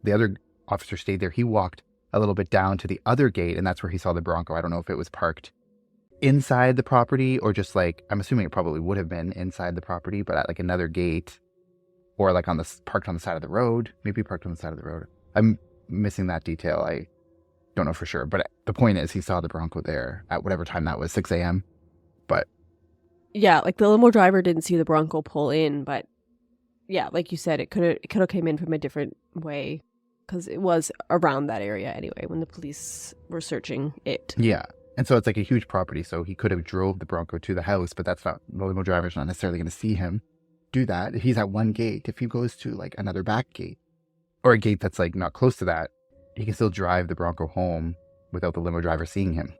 the other officer stayed there. He walked a little bit down to the other gate, and that's where he saw the Bronco. I don't know if it was parked inside the property or just like, I'm assuming it probably would have been inside the property, but at like another gate or like parked on the side of the road. Maybe parked on the side of the road. I'm missing that detail. I don't know for sure, but the point is he saw the Bronco there at whatever time that was, 6 a.m. But Yeah, like the limo driver didn't see the Bronco pull in, but yeah, like you said, it could have came in from a different way because it was around that area anyway when the police were searching it. yeah. And so it's like a huge property, so he could have drove the Bronco to the house, but the limo driver's not necessarily going to see him do that. If he's at one gate, if he goes to like another back gate or a gate that's like not close to that, he can still drive the Bronco home without the limo driver seeing him.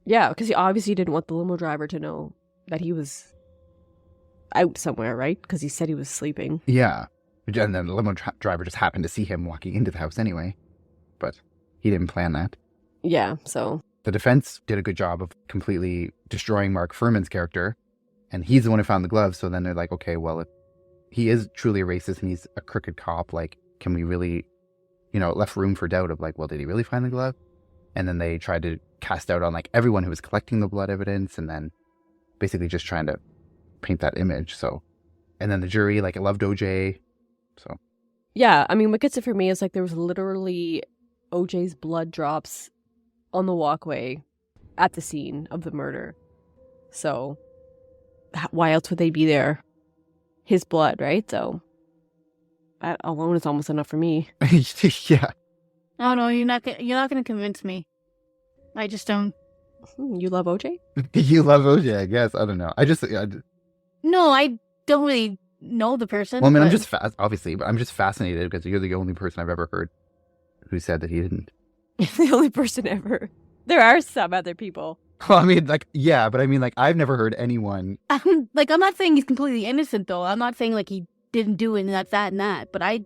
Yeah, because he obviously didn't want the limo driver to know that he was out somewhere, right? Because he said he was sleeping. Yeah. And then the limo driver just happened to see him walking into the house anyway, but he didn't plan that. Yeah, so the defense did a good job of completely destroying Mark Furman's character, and he's the one who found the glove. So then they're like, okay, well, if he is truly a racist and he's a crooked cop, like, can we really, you know, it left room for doubt of like, well, did he really find the glove? And then they tried to cast doubt on like everyone who was collecting the blood evidence, and then basically just trying to paint that image. So, and then the jury, like, it loved OJ. So, Yeah, I mean, what gets it for me is like there was literally OJ's blood drops on the walkway at the scene of the murder. So, why else would they be there? His blood, right? So, that alone is almost enough for me. yeah. Oh no, you're not gonna convince me. I just don't. You love OJ? You love OJ, I guess. I don't know. No, I don't really know the person. Well, I mean, I'm but- just obviously, but I'm just fascinated because you're the only person I've ever heard who said that he didn't. The only person ever. There are some other people. Well, I mean, like, yeah, but I mean, like, I've never heard anyone. I'm not saying he's completely innocent though. I'm not saying like he didn't do it and that's that and that. But I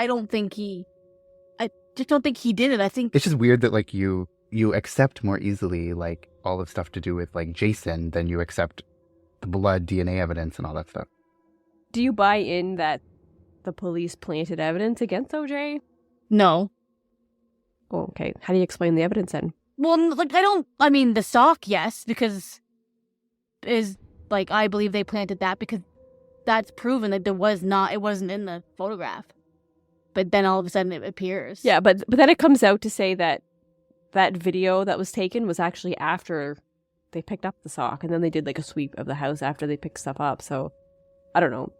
don't think he. I just don't think he did it. I think It's just weird that like you accept more easily like all the stuff to do with like Jason than you accept the blood, DNA evidence, and all that stuff. Do you buy in that the police planted evidence against OJ? no. Oh, okay. How do you explain the evidence then? Well, like I mean, the sock, yes, because is like I believe they planted that because that's proven that it wasn't in the photograph. But then all of a sudden it appears. Yeah, but then it comes out to say that that video that was taken was actually after they picked up the sock, and then they did like a sweep of the house after they picked stuff up. So I don't know.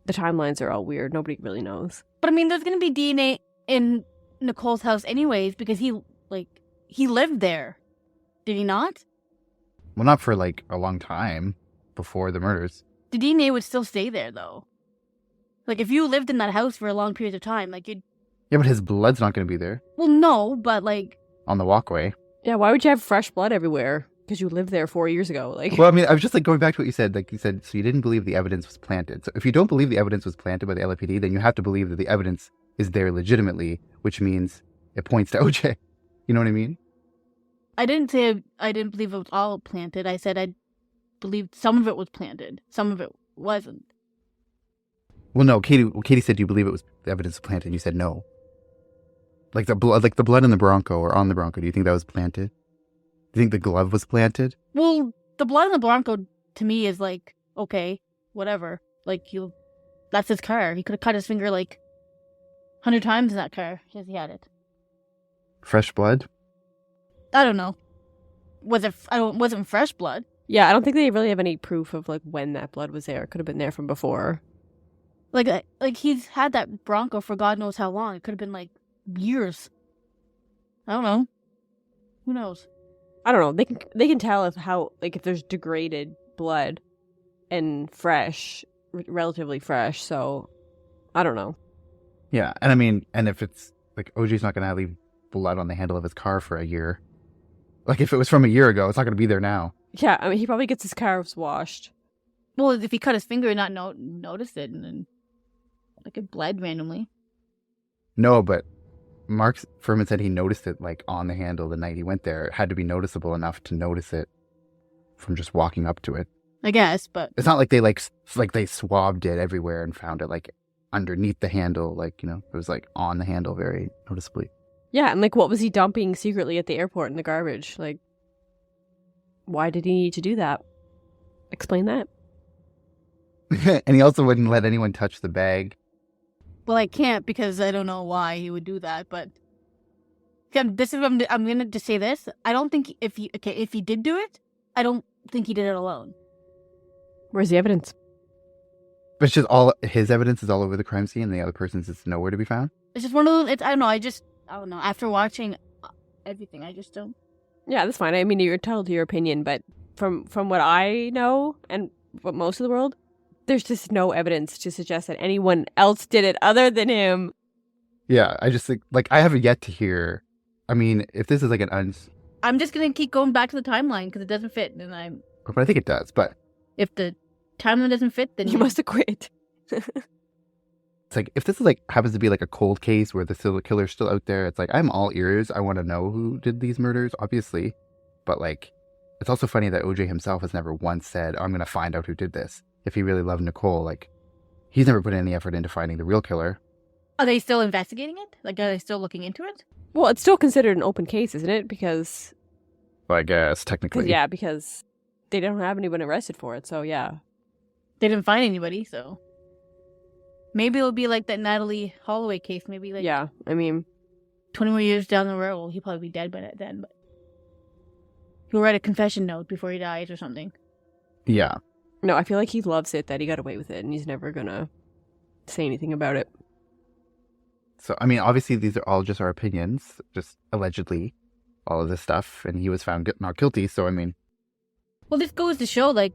The timelines are all weird. Nobody really knows. But I mean, there's gonna be DNA in Nicole's house anyways because he lived there. Did he not? Well, not for like a long time before the murders. The DNA would still stay there though. Like if you lived in that house for a long period of time, like you'd. Yeah, but his blood's not going to be there Well, no, but like. on the walkway. Yeah, why would you have fresh blood everywhere? Because you lived there 4 years ago. Like, Well, I mean, I was just like going back to what you said. Like you said, so you didn't believe the evidence was planted. So if you don't believe the evidence was planted by the LAPD, then you have to believe that the evidence is there legitimately, which means it points to OJ. You know what I mean? I didn't say I didn't believe it was all planted. I said I believed some of it was planted. Some of it wasn't. Well, no, Katie said, do you believe it was the evidence was planted? And you said no. Like the blood in the Bronco or on the Bronco, do you think that was planted? Do you think the glove was planted? Well, the blood in the Bronco to me is like, okay, whatever. Like that's his car. He could have cut his finger like 100 times in that car because he had it. Fresh blood? I don't know. Wasn't fresh blood. yeah, I don't think they really have any proof of like when that blood was there. It could have been there from before. Like he's had that Bronco for God knows how long. It could have been like years. I don't know. Who knows? I don't know. They can tell if there's degraded blood and fresh, relatively fresh. So I don't know. Yeah, and I mean, and if it's like OJ's not going to leave blood on the handle of his car for a year. Like if it was from a year ago, it's not going to be there now. Yeah, I mean he probably gets his cars washed. Well, if he cut his finger and not noticed it, and then like it bled randomly. No, but Mark Furman said he noticed it like on the handle the night he went there. It had to be noticeable enough to notice it from just walking up to it. I guess, but It's not like they they swabbed it everywhere and found it like underneath the handle, like, you know, it was like on the handle very noticeably. Yeah, and like what was he dumping secretly at the airport in the garbage? Like, why did he need to do that? Explain that. And he also wouldn't let anyone touch the bag. well, I can't because I don't know why he would do that. But I'm gonna just say this: I don't think if he did do it, I don't think he did it alone. Where's the evidence? But it's just all his evidence is all over the crime scene and the other person's is nowhere to be found. It's just one of those. I don't know. I don't know. After watching everything, I just don't. Yeah, that's fine. I mean, you're entitled to your opinion, but from what I know and what most of the world, there's just no evidence to suggest that anyone else did it other than him. Yeah, I just think, like, I haven't yet to hear. I mean, if this is like I'm just gonna keep going back to the timeline because it doesn't fit, and but I think it does. But if the timeline doesn't fit, then You must have quit. it's like, if this is like happens to be like a cold case where the serial killer's still out there, it's like, I'm all ears. I want to know who did these murders, obviously. But like, it's also funny that OJ himself has never once said, I'm going to find out who did this. If he really loved Nicole, like, he's never put any effort into finding the real killer. Are they still investigating it? Like, are they still looking into it? Well, it's still considered an open case, isn't it? Because Well, I guess, technically. because they don't have anyone arrested for it. So yeah. They didn't find anybody, so maybe it'll be like that Natalie Holloway case. Maybe like Yeah, I mean, 20 more years down the road, well, he'll probably be dead by then. But he'll write a confession note before he dies or something. Yeah. no, I feel like he loves it that he got away with it, and he's never gonna say anything about it. So, I mean, obviously, these are all just our opinions, just allegedly, all of this stuff. And he was found not guilty. So, I mean, Well, this goes to show, like,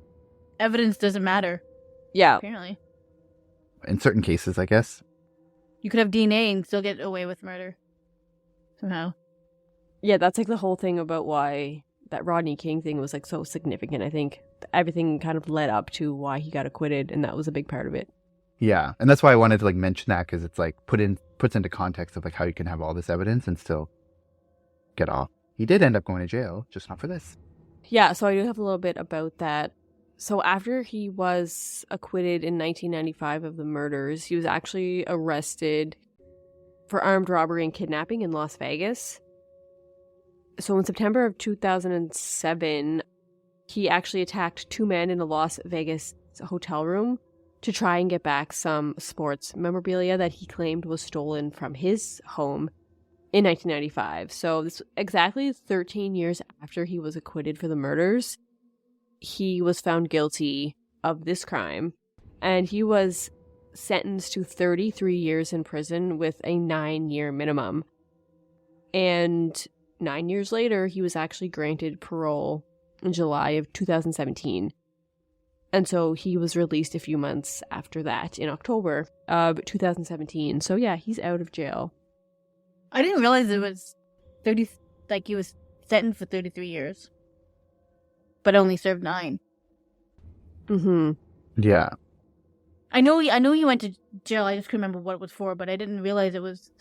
evidence doesn't matter, Yeah, apparently. in certain cases, I guess. You could have DNA and still get away with murder. Somehow. yeah, that's like the whole thing about why that Rodney King thing was like so significant. I think everything kind of led up to why he got acquitted, and that was a big part of it. Yeah. And that's why I wanted to like mention that, because it's like puts into context of like how you can have all this evidence and still get off. He did end up going to jail, just not for this. Yeah, so I do have a little bit about that. So after he was acquitted in 1995 of the murders, he was actually arrested for armed robbery and kidnapping in Las Vegas. So in September of 2007, he actually attacked two men in a Las Vegas hotel room to try and get back some sports memorabilia that he claimed was stolen from his home in 1995. So this exactly 13 years after he was acquitted for the murders, he was found guilty of this crime, and he was sentenced to 33 years in prison with a 9-year minimum. And 9 years later, he was actually granted parole in July of 2017. And so he was released a few months after that in October of 2017. So yeah, he's out of jail. I didn't realize it was 30, like he was sentenced for 33 years. But only served 9. Mm-hmm. Yeah. I know he went to jail, I just couldn't remember what it was for, but I didn't realize it was,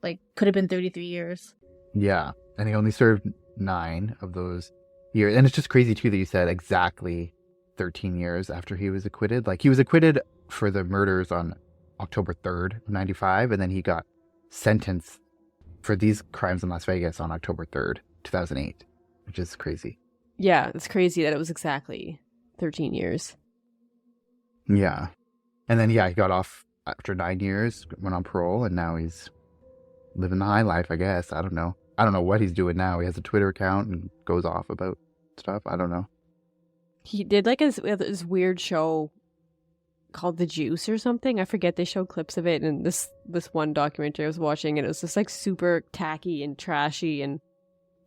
like, could have been 33 years. Yeah. And he only served 9 of those years. And it's just crazy, too, that you said exactly 13 years after he was acquitted. Like, he was acquitted for the murders on October 3rd of 95, and then he got sentenced for these crimes in Las Vegas on October 3rd, 2008, which is crazy. Yeah, it's crazy that it was exactly 13 years. Yeah. And then, yeah, he got off after 9 years, went on parole, and now he's living the high life, I guess. I don't know. I don't know what he's doing now. He has a Twitter account and goes off about stuff. I don't know. He did like this weird show called The Juice or something. I forget, they showed clips of it in this one documentary I was watching, and it was just like super tacky and trashy, and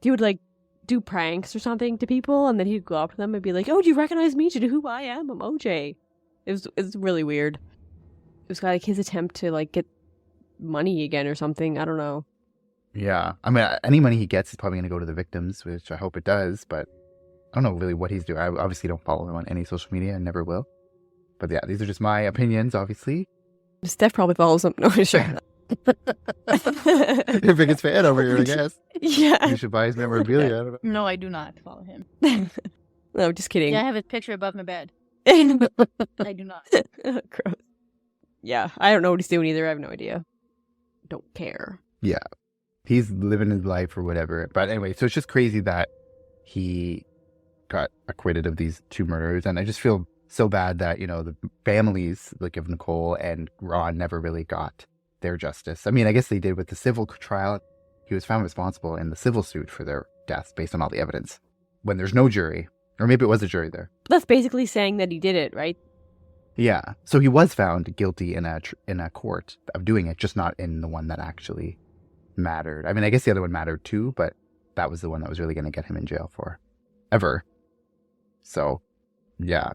he would like do pranks or something to people, and then he'd go up to them and be like, "Oh, do you recognize me? Do you know who I am? I'm OJ." It was really weird. It was like his attempt to like get money again or something. I don't know. Yeah. I mean, any money he gets is probably going to go to the victims, which I hope it does, but I don't know really what he's doing. I obviously don't follow him on any social media and never will. But yeah, these are just my opinions, obviously. Steph probably follows him. No, sure. Your biggest fan over here, I guess. Yeah. You should buy his memorabilia. I don't know. No, I do not follow him. No, just kidding. Yeah, I have his picture above my bed. I do not. Gross. Yeah, I don't know what he's doing either. I have no idea. Don't care. Yeah. He's living his life or whatever. But anyway, so it's just crazy that he got acquitted of these 2 murders. And I just feel so bad that, you know, the families like of Nicole and Ron never really got their justice. I mean, I guess they did with the civil trial. He was found responsible in the civil suit for their deaths based on all the evidence when there's no jury. Or maybe it was a jury there. But that's basically saying that he did it, right? Yeah. So he was found guilty in a court of doing it, just not in the one that actually mattered. I mean, I guess the other one mattered too, but that was the one that was really going to get him in jail for ever. So, yeah.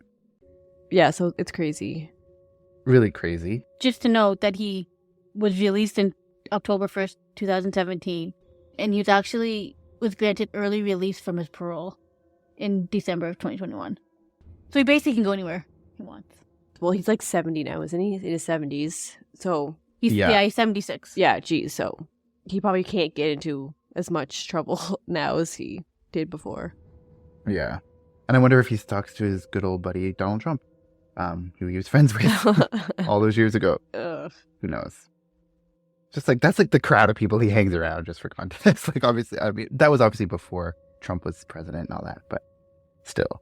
Yeah, so it's crazy. Really crazy. Just to note that he was released in October 1st, 2017, and he was granted early release from his parole in December of 2021. So he basically can go anywhere he wants. Well, he's like 70 now, isn't he? He's in his 70s. So, He's 76. yeah, geez. So he probably can't get into as much trouble now as he did before. Yeah. And I wonder if he talks to his good old buddy Donald Trump, who he was friends with all those years ago. Ugh. Who knows? Just like, that's like the crowd of people he hangs around, just for context. Like, obviously, I mean, that was obviously before Trump was president and all that, but still.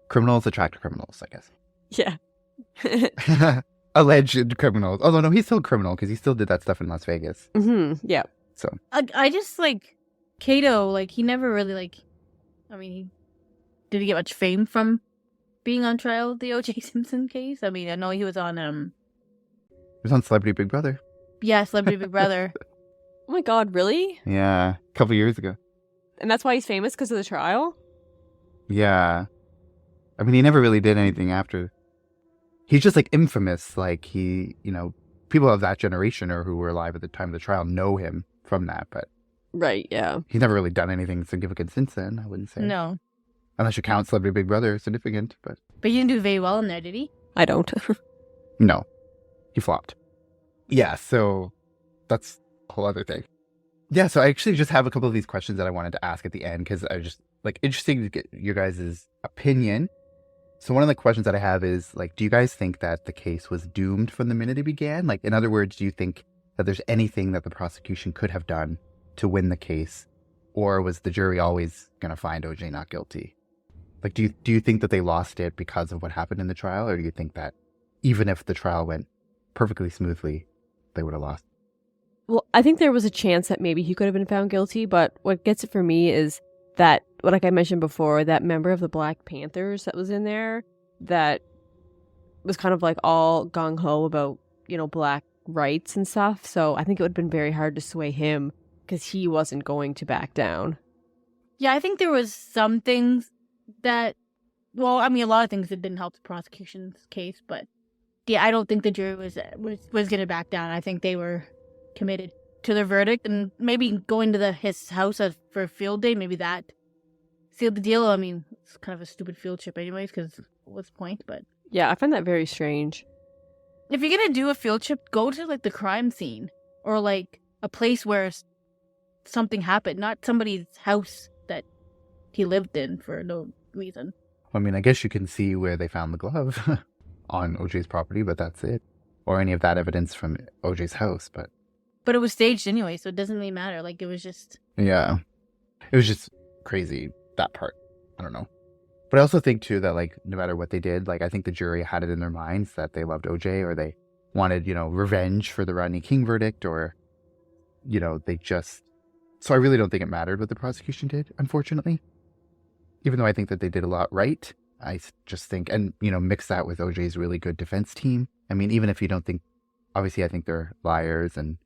Criminals attract criminals, I guess. Yeah. Alleged criminals. Although, no, he's still a criminal because he still did that stuff in Las Vegas. Yeah. So I just like Cato. Like he never really like. I mean, did he get much fame from being on trial with the O.J. Simpson case? I mean, I know he was on he was on Celebrity Big Brother. Yeah, Celebrity Big Brother. Oh my God, really? Yeah, a couple years ago. And that's why he's famous, because of the trial? Yeah. I mean, he never really did anything after. He's just like infamous. Like he, you know, people of that generation or who were alive at the time of the trial know him from that, but Right, yeah. he's never really done anything significant since then, I wouldn't say. No, Unless you count Celebrity Big Brother significant, but but he didn't do very well in there, did he? I don't. no. He flopped. Yeah, so that's a whole other thing. Yeah, so I actually just have a couple of these questions that I wanted to ask at the end because I just like interesting to get your guys' opinion. So one of the questions that I have is like, do you guys think that the case was doomed from the minute it began? Like, in other words, do you think that there's anything that the prosecution could have done to win the case? Or was the jury always going to find OJ not guilty? Like, do you think that they lost it because of what happened in the trial? Or do you think that even if the trial went perfectly smoothly, they would have lost? Well, I think there was a chance that maybe he could have been found guilty, but what gets it for me is that, like I mentioned before, that member of the Black Panthers that was in there that was kind of like all gung-ho about, you know, black rights and stuff. So I think it would have been very hard to sway him because he wasn't going to back down. Yeah, I think there was some things that, well, I mean, a lot of things that didn't help the prosecution's case, but yeah, I don't think the jury was going to back down. I think they were committed to their verdict, and maybe going to his house for a field day, maybe that sealed the deal. I mean, it's kind of a stupid field trip anyways, because what's the point? But Yeah, I find that very strange. if you're going to do a field trip, go to like the crime scene or like a place where something happened, not somebody's house that he lived in for no reason. I mean, I guess you can see where they found the glove on OJ's property, but that's it. Or any of that evidence from OJ's house, but it was staged anyway, so it doesn't really matter. Like, it was just... yeah. It was just crazy, that part. I don't know. But I also think, too, that, like, no matter what they did, like, I think the jury had it in their minds that they loved OJ or they wanted, you know, revenge for the Rodney King verdict or, you know, they just... So I really don't think it mattered what the prosecution did, unfortunately. Even though I think that they did a lot right, I just think, and, you know, mix that with OJ's really good defense team. I mean, even if you don't think... Obviously, I think they're liars and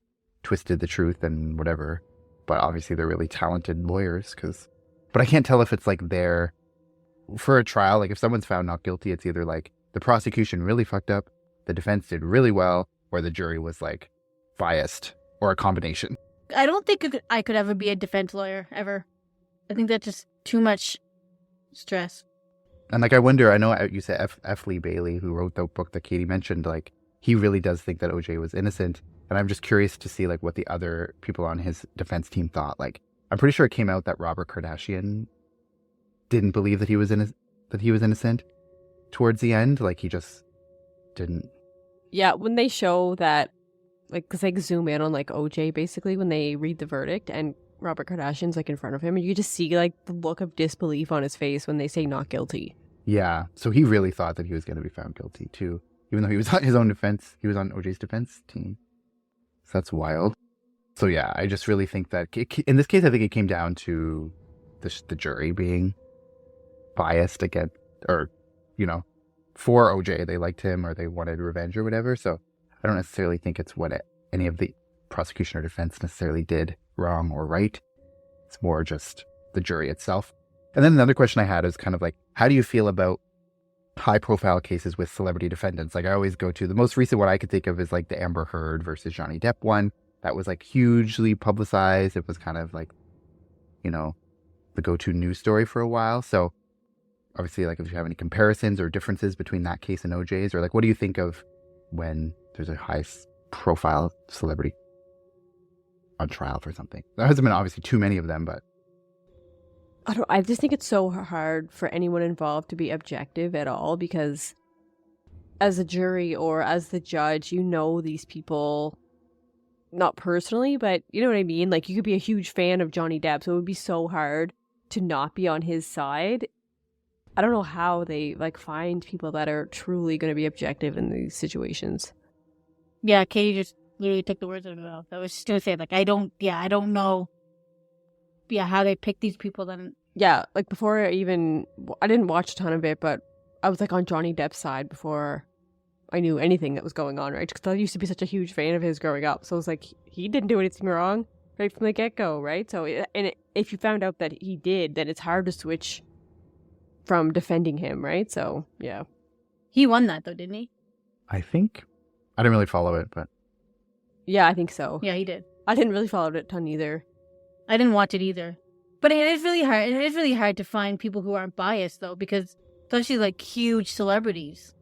twisted the truth and whatever, but obviously they're really talented lawyers but I can't tell if it's like for a trial, like if someone's found not guilty, it's either like the prosecution really fucked up, the defense did really well, or the jury was like biased, or a combination. I don't think I could ever be a defense lawyer, ever. I think that's just too much stress. And like, I wonder, I know you said F. Lee Bailey, who wrote the book that Katie mentioned, like he really does think that OJ was innocent. And I'm just curious to see like what the other people on his defense team thought. Like, I'm pretty sure it came out that Robert Kardashian didn't believe that he was innocent towards the end. Like, he just didn't. Yeah, when they show that, like, because they zoom in on like OJ basically when they read the verdict and Robert Kardashian's like in front of him, and you just see like the look of disbelief on his face when they say not guilty. Yeah, so he really thought that he was going to be found guilty too, even though he was on his own defense. He was on OJ's defense team. So that's wild. So yeah, I just really think that in this case, I think it came down to the jury being biased against, or, you know, for OJ. They liked him or they wanted revenge or whatever. So I don't necessarily think it's what any of the prosecution or defense necessarily did wrong or right. It's more just the jury itself. And then another question I had is kind of like, how do you feel about high profile cases with celebrity defendants? Like, I always go to the most recent one I could think of is like the Amber Heard versus Johnny Depp one. That was like hugely publicized. It was kind of like, you know, the go-to news story for a while. So obviously, like, if you have any comparisons or differences between that case and OJ's, or like, what do you think of when there's a high profile celebrity on trial for something? There hasn't been obviously too many of them, but I just think it's so hard for anyone involved to be objective at all, because as a jury or as the judge, you know these people, not personally, but you know what I mean? Like, you could be a huge fan of Johnny Depp, so it would be so hard to not be on his side. I don't know how they, like, find people that are truly going to be objective in these situations. Yeah, Katie just literally took the words out of my mouth. I was just going to say, like, I don't know, how they pick these people then. Yeah, like, before I didn't watch a ton of it, but I was, like, on Johnny Depp's side before I knew anything that was going on, right? Because I used to be such a huge fan of his growing up. So it was like, he didn't do anything wrong right from the get-go, right? So, if you found out that he did, then it's hard to switch from defending him, right? So, yeah. He won that, though, didn't he? I think. I didn't really follow it, but. Yeah, I think so. Yeah, he did. I didn't really follow it a ton either. I didn't watch it either. But it is really hard. It is really hard to find people who aren't biased, though, because especially, like, huge celebrities.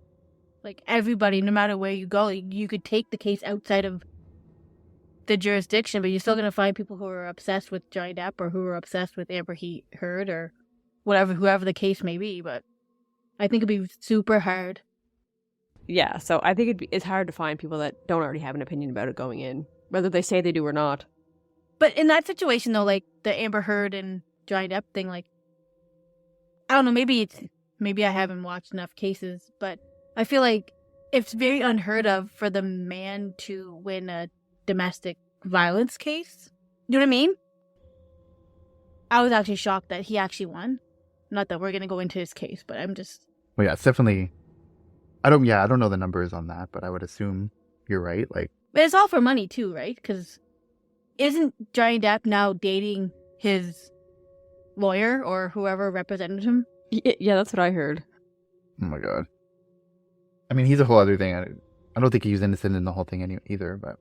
Like, everybody, no matter where you go, you could take the case outside of the jurisdiction, but you're still going to find people who are obsessed with Johnny Depp or who are obsessed with Amber Heard or whoever the case may be. But I think it'd be super hard. Yeah, so I think it's hard to find people that don't already have an opinion about it going in, whether they say they do or not. But in that situation, though, like the Amber Heard and Johnny Depp thing, like, I don't know, maybe I haven't watched enough cases, but I feel like it's very unheard of for the man to win a domestic violence case. You know what I mean? I was actually shocked that he actually won. Not that we're going to go into his case, but I'm just... Well, yeah, it's definitely... I don't know the numbers on that, but I would assume you're right. Like, but it's all for money too, right? Because isn't Johnny Depp now dating his lawyer or whoever represented him? Yeah, that's what I heard. Oh my God. I mean, he's a whole other thing. I don't think he was innocent in the whole thing either, but...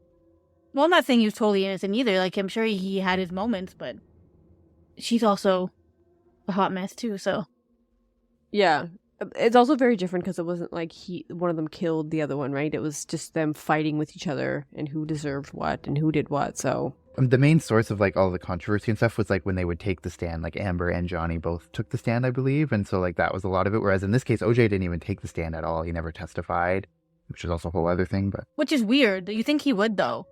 Well, I'm not saying he was totally innocent either. Like, I'm sure he had his moments, but she's also a hot mess too, so... Yeah. It's also very different because it wasn't like one of them killed the other one, right? It was just them fighting with each other and who deserved what and who did what, so... The main source of, like, all the controversy and stuff was, like, when they would take the stand. Like, Amber and Johnny both took the stand, I believe. And so, like, that was a lot of it. Whereas in this case, OJ didn't even take the stand at all. He never testified, which is also a whole other thing, but... Which is weird. You think he would, though.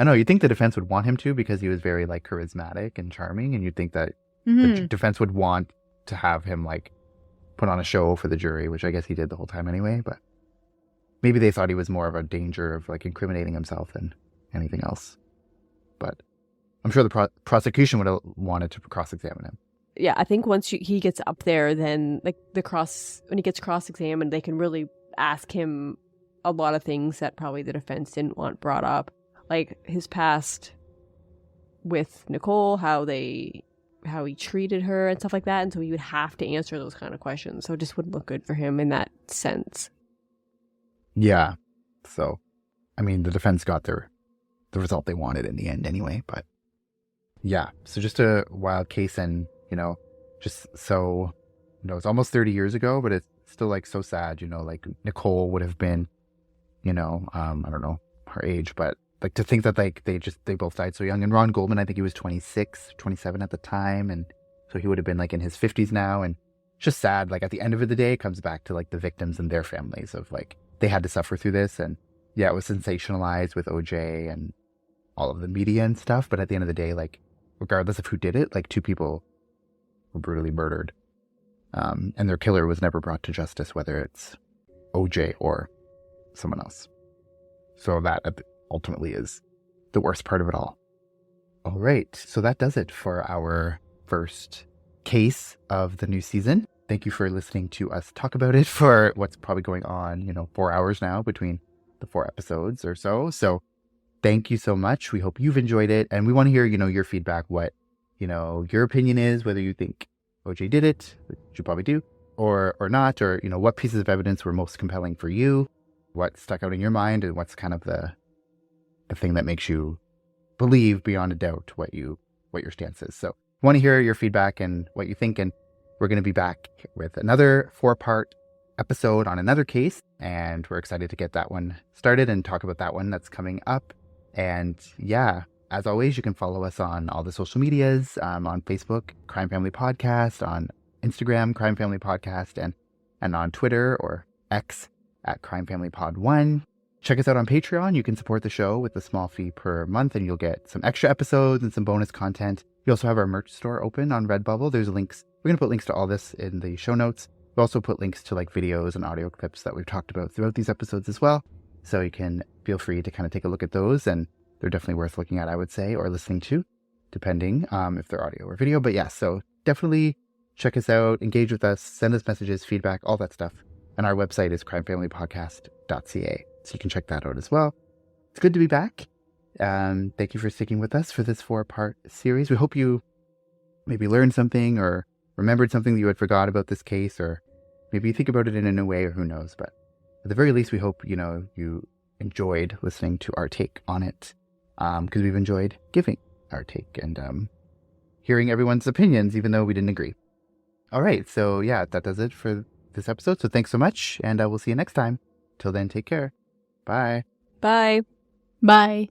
I know. You'd think the defense would want him to because he was very, like, charismatic and charming. And you'd think that the defense would want to have him, like, put on a show for the jury, which I guess he did the whole time anyway. But maybe they thought he was more of a danger of, like, incriminating himself than anything else. But... I'm sure the prosecution would have wanted to cross-examine him. Yeah, I think once he gets up there, then like when he gets cross-examined, they can really ask him a lot of things that probably the defense didn't want brought up, like his past with Nicole, how he treated her and stuff like that, and so he would have to answer those kind of questions. So it just wouldn't look good for him in that sense. Yeah. So, I mean, the defense got the result they wanted in the end anyway, but. Yeah, so just a wild case, and, just so, it's almost 30 years ago, but it's still, like, so sad, like, Nicole would have been, I don't know her age, but, like, to think that, like, they both died so young, and Ron Goldman, I think he was 26, 27 at the time, and so he would have been, like, in his 50s now, and just sad, like, at the end of the day, it comes back to, like, the victims and their families of, like, they had to suffer through this, and, yeah, it was sensationalized with OJ and all of the media and stuff, but at the end of the day, like, regardless of who did it, like, two people were brutally murdered. And their killer was never brought to justice, whether it's OJ or someone else. So that ultimately is the worst part of it all. All right. So that does it for our first case of the new season. Thank you for listening to us talk about it for what's probably going on, 4 hours now between the 4 episodes or so. So thank you so much. We hope you've enjoyed it. And we want to hear, your feedback, what, your opinion is, whether you think OJ did it, which you probably do, or not, or, what pieces of evidence were most compelling for you, what stuck out in your mind, and what's kind of the thing that makes you believe beyond a doubt what your stance is. So we want to hear your feedback and what you think. And we're going to be back with another 4-part episode on another case. And we're excited to get that one started and talk about that one that's coming up. And yeah, as always, you can follow us on all the social medias, on Facebook, Crime Family Podcast, on Instagram, Crime Family Podcast, and on Twitter or X at Crime Family Pod 1. Check us out on Patreon. You can support the show with a small fee per month, and you'll get some extra episodes and some bonus content. We also have our merch store open on Redbubble. There's links. We're going to put links to all this in the show notes. We'll also put links to like videos and audio clips that we've talked about throughout these episodes as well. So you can feel free to kind of take a look at those, and they're definitely worth looking at, I would say, or listening to, depending if they're audio or video. But yeah, so definitely check us out, engage with us, send us messages, feedback, all that stuff. And our website is crimefamilypodcast.ca. So you can check that out as well. It's good to be back. Thank you for sticking with us for this 4-part series. We hope you maybe learned something or remembered something that you had forgot about this case, or maybe you think about it in a new way, or who knows. But at the very least, we hope, you enjoyed listening to our take on it, because we've enjoyed giving our take and hearing everyone's opinions, even though we didn't agree. All right. So yeah, that does it for this episode. So thanks so much, and we'll see you next time. Till then, take care. Bye. Bye. Bye.